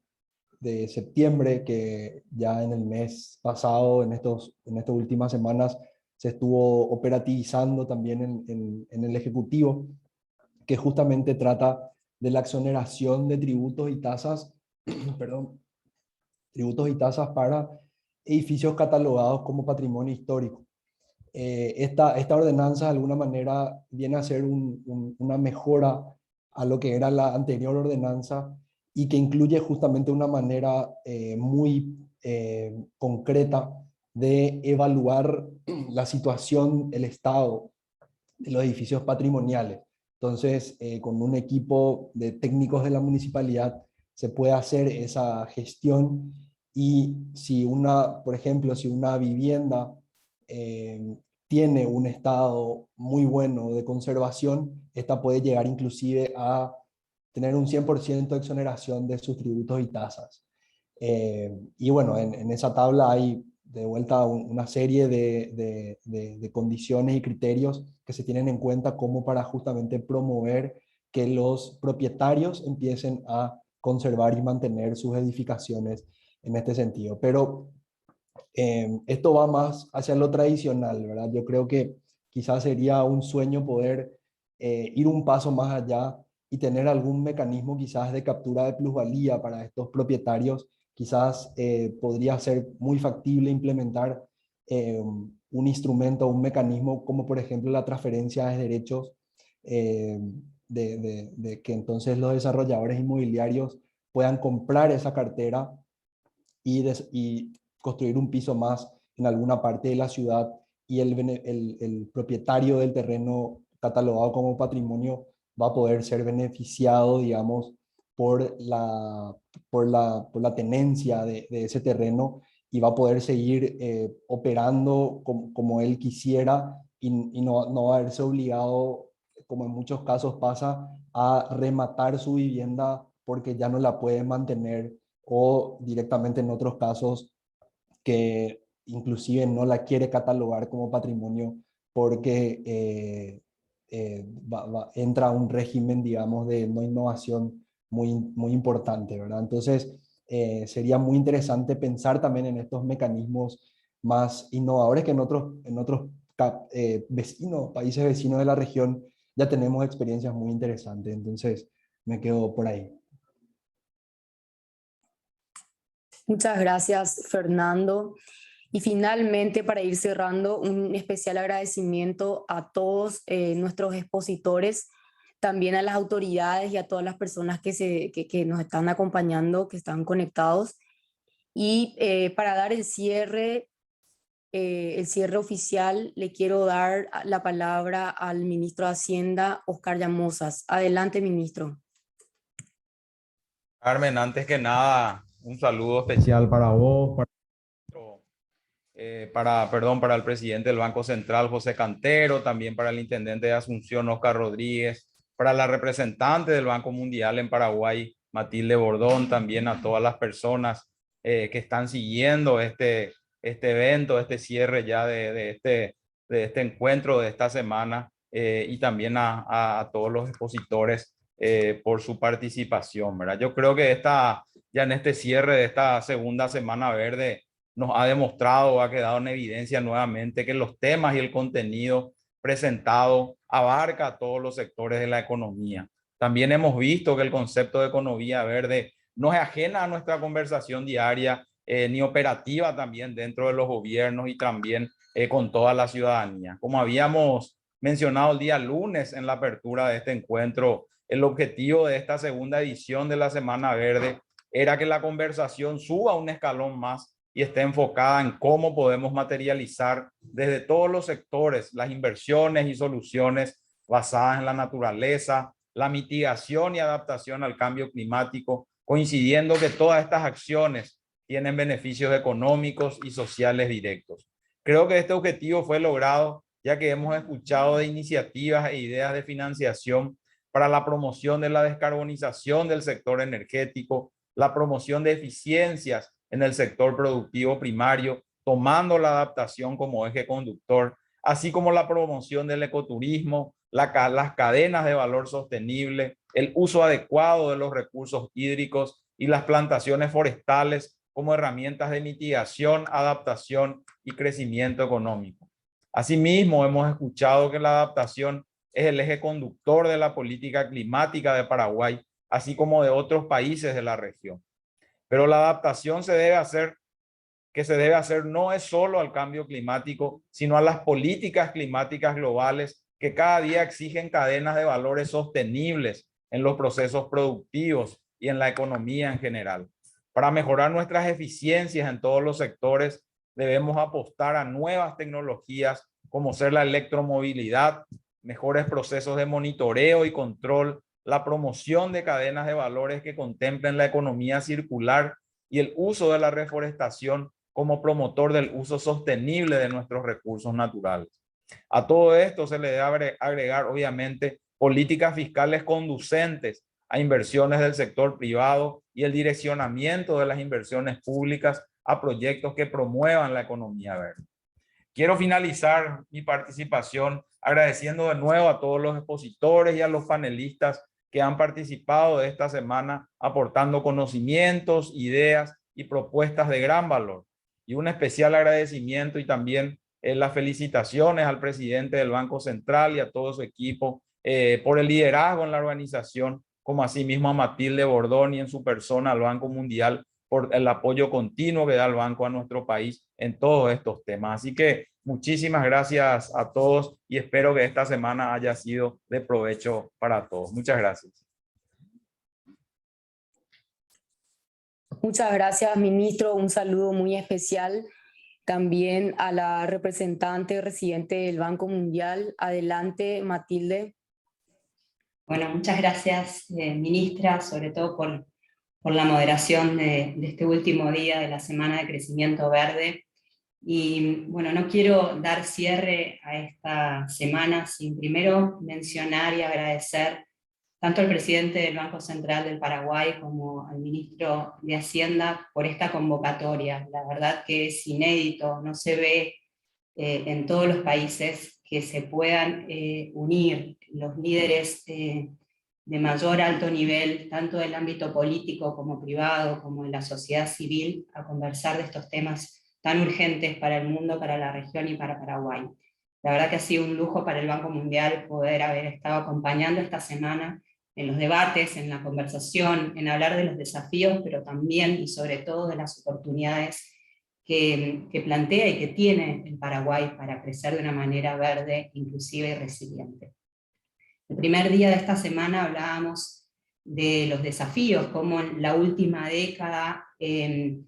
de septiembre, que ya en el mes pasado, en estas últimas semanas, se estuvo operativizando también en el Ejecutivo, que justamente trata de la exoneración de tributos y tasas, perdón, tributos y tasas para edificios catalogados como patrimonio histórico. Esta ordenanza de alguna manera viene a ser una mejora a lo que era la anterior ordenanza y que incluye justamente una manera muy concreta de evaluar la situación, el estado de los edificios patrimoniales. Entonces, con un equipo de técnicos de la municipalidad se puede hacer esa gestión y si por ejemplo, si una vivienda tiene un estado muy bueno de conservación, esta puede llegar inclusive a tener un 100% de exoneración de sus tributos y tasas. Y bueno, en esa tabla hay de vuelta una serie de condiciones y criterios que se tienen en cuenta como para justamente promover que los propietarios empiecen a conservar y mantener sus edificaciones en este sentido. Pero esto va más hacia lo tradicional, ¿verdad? Yo creo que quizás sería un sueño poder ir un paso más allá y tener algún mecanismo quizás de captura de plusvalía para estos propietarios. Quizás podría ser muy factible implementar un instrumento, un mecanismo como por ejemplo la transferencia de derechos, eh, de que entonces los desarrolladores inmobiliarios puedan comprar esa cartera y construir un piso más en alguna parte de la ciudad y el propietario del terreno catalogado como patrimonio va a poder ser beneficiado, digamos, por la tenencia de ese terreno y va a poder seguir operando como él quisiera y no va a verse obligado, como en muchos casos pasa, a rematar su vivienda porque ya no la puede mantener o directamente en otros casos que inclusive no la quiere catalogar como patrimonio porque entra un régimen, digamos, de no innovación muy importante, ¿verdad? Entonces, sería muy interesante pensar también en estos mecanismos más innovadores que en otros países vecinos de la región ya tenemos experiencias muy interesantes. Entonces, me quedo por ahí. Muchas gracias, Fernando. Y finalmente, para ir cerrando, un especial agradecimiento a todos nuestros expositores, también a las autoridades y a todas las personas que nos están acompañando, que están conectados. Y para dar el cierre oficial, le quiero dar la palabra al ministro de Hacienda, Oscar Llamosas. Adelante, ministro. Carmen, antes que nada, un saludo especial para vos, para el presidente del Banco Central, José Cantero, también para el intendente de Asunción, Oscar Rodríguez, para la representante del Banco Mundial en Paraguay, Matilde Bordón, también a todas las personas que están siguiendo este evento, este cierre ya de este encuentro de esta semana, y también a todos los expositores por su participación, ¿verdad? Yo creo que ya en este cierre de esta segunda Semana Verde nos ha demostrado, ha quedado en evidencia nuevamente que los temas y el contenido presentado abarca a todos los sectores de la economía. También hemos visto que el concepto de economía verde no es ajena a nuestra conversación diaria, ni operativa también dentro de los gobiernos y también con toda la ciudadanía. Como habíamos mencionado el día lunes en la apertura de este encuentro, el objetivo de esta segunda edición de la Semana Verde era que la conversación suba un escalón más y esté enfocada en cómo podemos materializar desde todos los sectores las inversiones y soluciones basadas en la naturaleza, la mitigación y adaptación al cambio climático, coincidiendo que todas estas acciones tienen beneficios económicos y sociales directos. Creo que este objetivo fue logrado ya que hemos escuchado de iniciativas e ideas de financiación para la promoción de la descarbonización del sector energético, la promoción de eficiencias en el sector productivo primario, tomando la adaptación como eje conductor, así como la promoción del ecoturismo, las cadenas de valor sostenible, el uso adecuado de los recursos hídricos y las plantaciones forestales como herramientas de mitigación, adaptación y crecimiento económico. Asimismo, hemos escuchado que la adaptación es el eje conductor de la política climática de Paraguay, así como de otros países de la región. Pero la adaptación se debe hacer no es solo al cambio climático, sino a las políticas climáticas globales que cada día exigen cadenas de valores sostenibles en los procesos productivos y en la economía en general. Para mejorar nuestras eficiencias en todos los sectores, debemos apostar a nuevas tecnologías como ser la electromovilidad, mejores procesos de monitoreo y control, la promoción de cadenas de valores que contemplen la economía circular y el uso de la reforestación como promotor del uso sostenible de nuestros recursos naturales. A todo esto se le debe agregar, obviamente, políticas fiscales conducentes a inversiones del sector privado y el direccionamiento de las inversiones públicas a proyectos que promuevan la economía verde. Quiero finalizar mi participación agradeciendo de nuevo a todos los expositores y a los panelistas que han participado de esta semana aportando conocimientos, ideas y propuestas de gran valor. Y un especial agradecimiento y también las felicitaciones al presidente del Banco Central y a todo su equipo por el liderazgo en la organización, como asimismo a Matilde Bordón y en su persona al Banco Mundial por el apoyo continuo que da el banco a nuestro país en todos estos temas. Así que muchísimas gracias a todos y espero que esta semana haya sido de provecho para todos. Muchas gracias. Muchas gracias, ministro. Un saludo muy especial también a la representante residente del Banco Mundial. Adelante, Matilde. Bueno, muchas gracias, ministra, sobre todo por la moderación de este último día de la Semana de Crecimiento Verde. Y bueno, no quiero dar cierre a esta semana sin primero mencionar y agradecer tanto al presidente del Banco Central del Paraguay como al ministro de Hacienda por esta convocatoria. La verdad que es inédito, no se ve en todos los países que se puedan unir los líderes de mayor alto nivel, tanto del ámbito político como privado, como de la sociedad civil, a conversar de estos temas tan urgentes para el mundo, para la región y para Paraguay. La verdad que ha sido un lujo para el Banco Mundial poder haber estado acompañando esta semana en los debates, en la conversación, en hablar de los desafíos, pero también y sobre todo de las oportunidades que plantea y que tiene el Paraguay para crecer de una manera verde, inclusiva y resiliente. El primer día de esta semana hablábamos de los desafíos, cómo en la última década se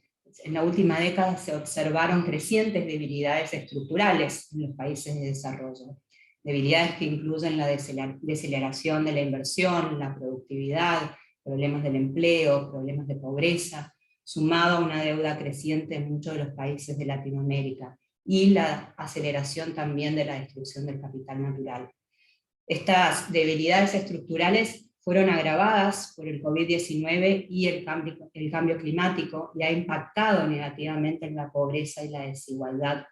observaron crecientes debilidades estructurales en los países de desarrollo. Debilidades que incluyen la deceleración de la inversión, la productividad, problemas del empleo, problemas de pobreza, sumado a una deuda creciente en muchos de los países de Latinoamérica, y la aceleración también de la destrucción del capital natural. Estas debilidades estructurales fueron agravadas por el COVID-19 y el cambio climático, y ha impactado negativamente en la pobreza y la desigualdad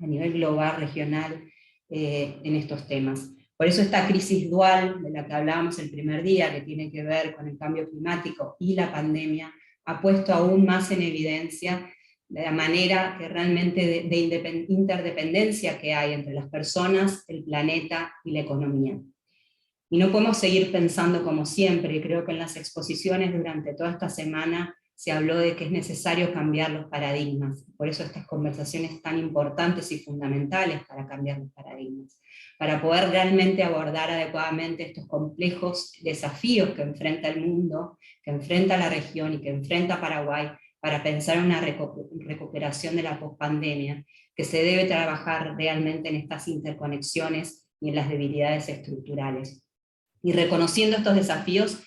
a nivel global, regional, en estos temas. Por eso esta crisis dual de la que hablábamos el primer día, que tiene que ver con el cambio climático y la pandemia, ha puesto aún más en evidencia la manera que realmente de interdependencia que hay entre las personas, el planeta y la economía. Y no podemos seguir pensando como siempre, y creo que en las exposiciones durante toda esta semana se habló de que es necesario cambiar los paradigmas. Por eso estas conversaciones tan importantes y fundamentales para cambiar los paradigmas, para poder realmente abordar adecuadamente estos complejos desafíos que enfrenta el mundo, que enfrenta la región y que enfrenta Paraguay, para pensar en una recuperación de la pospandemia, que se debe trabajar realmente en estas interconexiones y en las debilidades estructurales. Y reconociendo estos desafíos,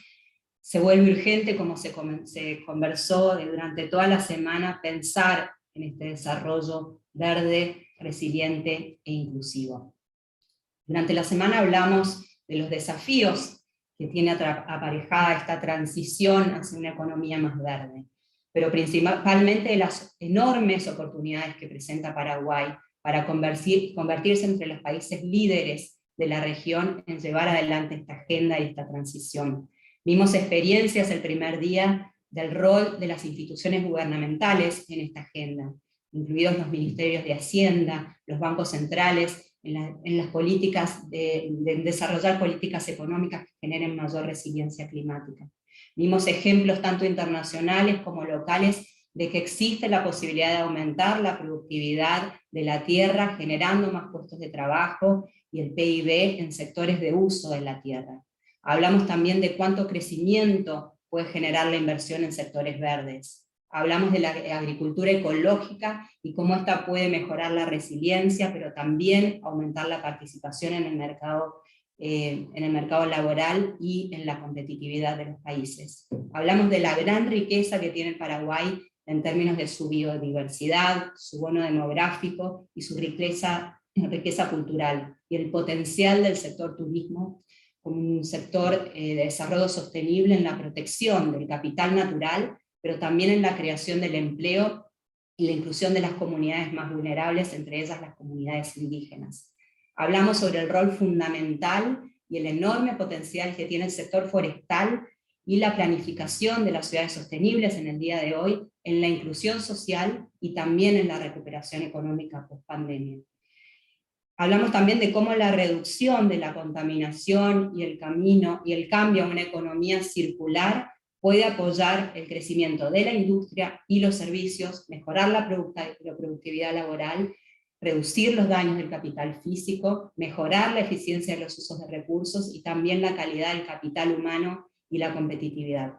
se vuelve urgente, como se conversó durante toda la semana, pensar en este desarrollo verde, resiliente e inclusivo. Durante la semana hablamos de los desafíos que tiene aparejada esta transición hacia una economía más verde, pero principalmente de las enormes oportunidades que presenta Paraguay para convertirse entre los países líderes de la región en llevar adelante esta agenda y esta transición. Vimos experiencias el primer día del rol de las instituciones gubernamentales en esta agenda, incluidos los ministerios de Hacienda, los bancos centrales, en las políticas de desarrollar políticas económicas que generen mayor resiliencia climática. Vimos ejemplos tanto internacionales como locales de que existe la posibilidad de aumentar la productividad de la tierra, generando más puestos de trabajo y el PIB en sectores de uso de la tierra. Hablamos también de cuánto crecimiento puede generar la inversión en sectores verdes. Hablamos de la agricultura ecológica y cómo esta puede mejorar la resiliencia, pero también aumentar la participación en el mercado laboral y en la competitividad de los países. Hablamos de la gran riqueza que tiene el Paraguay en términos de su biodiversidad, su bono demográfico y su riqueza cultural, y el potencial del sector turismo como un sector de desarrollo sostenible en la protección del capital natural, pero también en la creación del empleo y la inclusión de las comunidades más vulnerables, entre ellas las comunidades indígenas. Hablamos sobre el rol fundamental y el enorme potencial que tiene el sector forestal y la planificación de las ciudades sostenibles en el día de hoy, en la inclusión social y también en la recuperación económica post-pandemia. Hablamos también de cómo la reducción de la contaminación y el cambio a una economía circular puede apoyar el crecimiento de la industria y los servicios, mejorar la productividad laboral, reducir los daños del capital físico, mejorar la eficiencia de los usos de recursos y también la calidad del capital humano y la competitividad.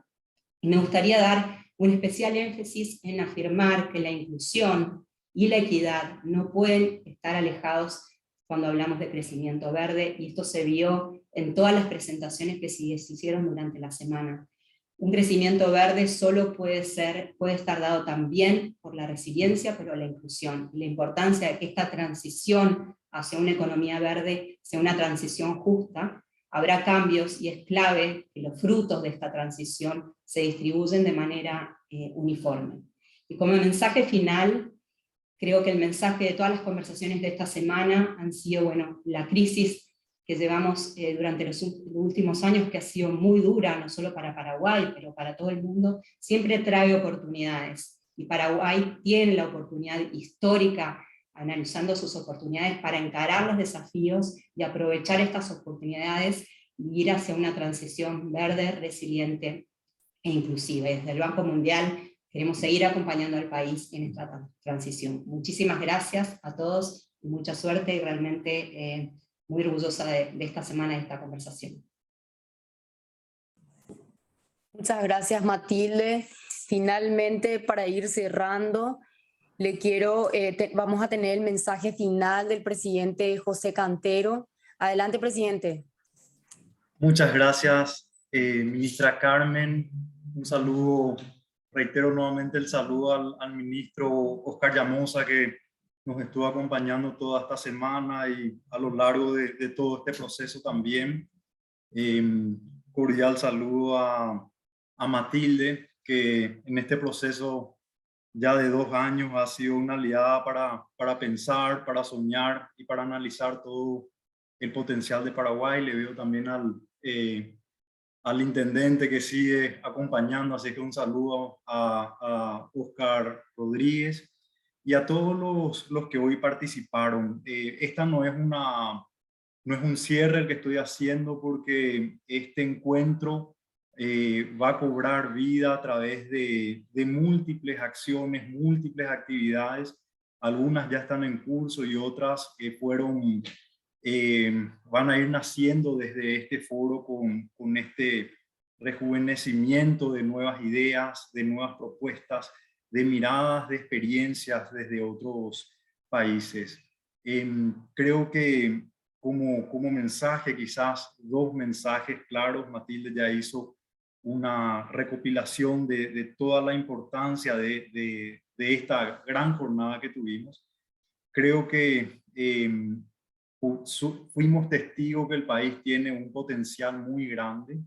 Y me gustaría dar un especial énfasis en afirmar que la inclusión y la equidad no pueden estar alejados cuando hablamos de crecimiento verde, y esto se vio en todas las presentaciones que se hicieron durante la semana. Un crecimiento verde solo puede estar dado también por la resiliencia, pero la inclusión, y la importancia de que esta transición hacia una economía verde sea una transición justa. Habrá cambios y es clave que los frutos de esta transición se distribuyen de manera uniforme. Y como mensaje final, creo que el mensaje de todas las conversaciones de esta semana han sido, bueno, la crisis que llevamos durante los últimos años, que ha sido muy dura, no solo para Paraguay, pero para todo el mundo, siempre trae oportunidades. Y Paraguay tiene la oportunidad histórica, analizando sus oportunidades, para encarar los desafíos y aprovechar estas oportunidades y ir hacia una transición verde, resiliente e inclusiva. Y desde el Banco Mundial queremos seguir acompañando al país en esta transición. Muchísimas gracias a todos y mucha suerte, y realmente muy orgullosa de esta semana, de esta conversación. Muchas gracias, Matilde. Finalmente, para ir cerrando, vamos a tener el mensaje final del presidente José Cantero. Adelante, presidente. Muchas gracias, ministra Carmen. Un saludo, reitero nuevamente el saludo al ministro Oscar Llamosa, que nos estuvo acompañando toda esta semana y a lo largo de todo este proceso también. Cordial saludo a Matilde, que en este proceso ya de 2 años ha sido una aliada para pensar, para soñar y para analizar todo el potencial de Paraguay. Le veo también al intendente que sigue acompañando, así que un saludo a Oscar Rodríguez y a todos los que hoy participaron. Esta no es un cierre el que estoy haciendo, porque este encuentro va a cobrar vida a través de múltiples acciones, múltiples actividades. Algunas ya están en curso y otras van a ir naciendo desde este foro con este rejuvenecimiento de nuevas ideas, de nuevas propuestas, de miradas, de experiencias desde otros países. Creo que como mensaje, quizás 2 mensajes claros. Matilde ya hizo una recopilación de toda la importancia de esta gran jornada que tuvimos. Creo que fuimos testigos que el país tiene un potencial muy grande,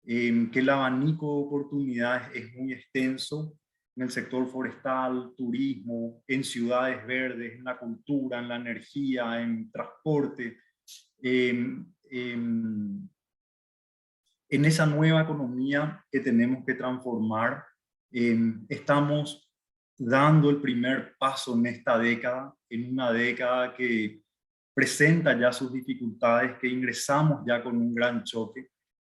que el abanico de oportunidades es muy extenso en el sector forestal, turismo, en ciudades verdes, en la cultura, en la energía, en transporte, en esa nueva economía que tenemos que transformar. Estamos dando el primer paso en esta década, en una década que presenta ya sus dificultades, que ingresamos ya con un gran choque.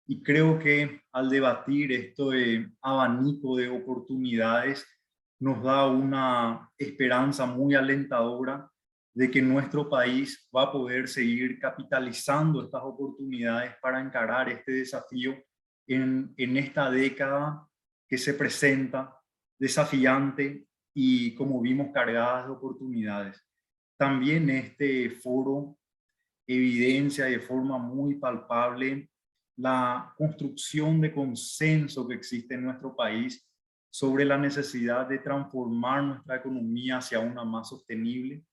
Y creo que al debatir esto de abanico de oportunidades, nos da una esperanza muy alentadora de que nuestro país va a poder seguir capitalizando estas oportunidades para encarar este desafío en esta década que se presenta desafiante y, como vimos, cargadas de oportunidades. También este foro evidencia de forma muy palpable la construcción de consenso que existe en nuestro país sobre la necesidad de transformar nuestra economía hacia una más sostenible.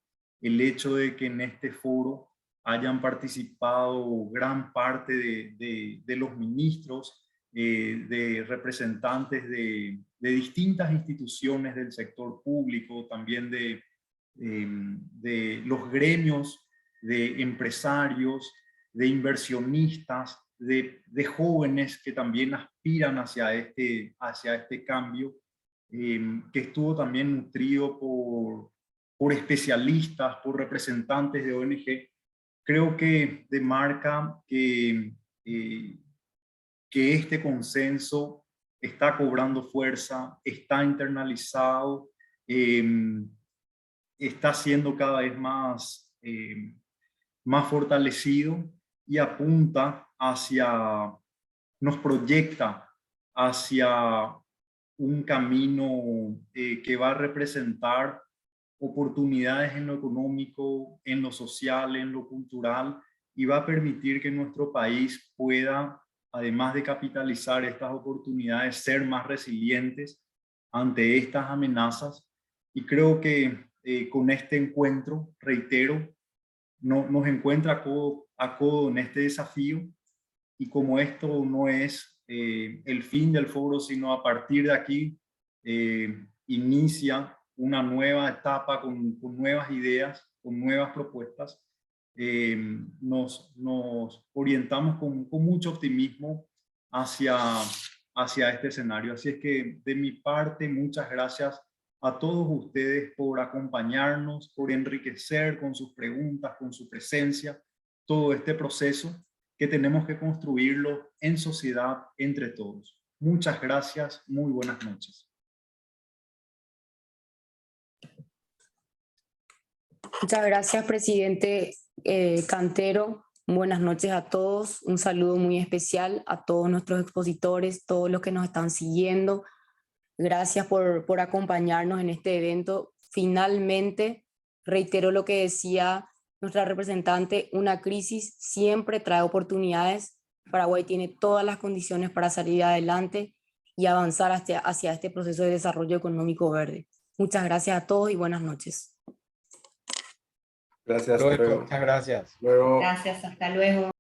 El hecho de que en este foro hayan participado gran parte de los ministros, de representantes de distintas instituciones del sector público, también de los gremios de empresarios, de inversionistas, de jóvenes que también aspiran hacia este cambio, que estuvo también nutrido por especialistas, por representantes de ONG. Creo que demarca que este consenso está cobrando fuerza, está internalizado, está siendo cada vez más fortalecido y apunta nos proyecta hacia un camino que va a representar oportunidades en lo económico, en lo social, en lo cultural, y va a permitir que nuestro país pueda, además de capitalizar estas oportunidades, ser más resilientes ante estas amenazas. Y creo que con este encuentro, reitero, nos encuentra codo a codo en este desafío, y como esto no es el fin del foro, sino a partir de aquí inicia una nueva etapa con nuevas ideas, con nuevas propuestas, nos orientamos con mucho optimismo hacia este escenario. Así es que de mi parte, muchas gracias a todos ustedes por acompañarnos, por enriquecer con sus preguntas, con su presencia, todo este proceso que tenemos que construirlo en sociedad entre todos. Muchas gracias, muy buenas noches. Muchas gracias, presidente Cantero. Buenas noches a todos. Un saludo muy especial a todos nuestros expositores, todos los que nos están siguiendo. Gracias por acompañarnos en este evento. Finalmente, reitero lo que decía nuestra representante, una crisis siempre trae oportunidades. Paraguay tiene todas las condiciones para salir adelante y avanzar hacia este proceso de desarrollo económico verde. Muchas gracias a todos y buenas noches. Gracias. Luego, muchas gracias. Luego. Gracias, hasta luego.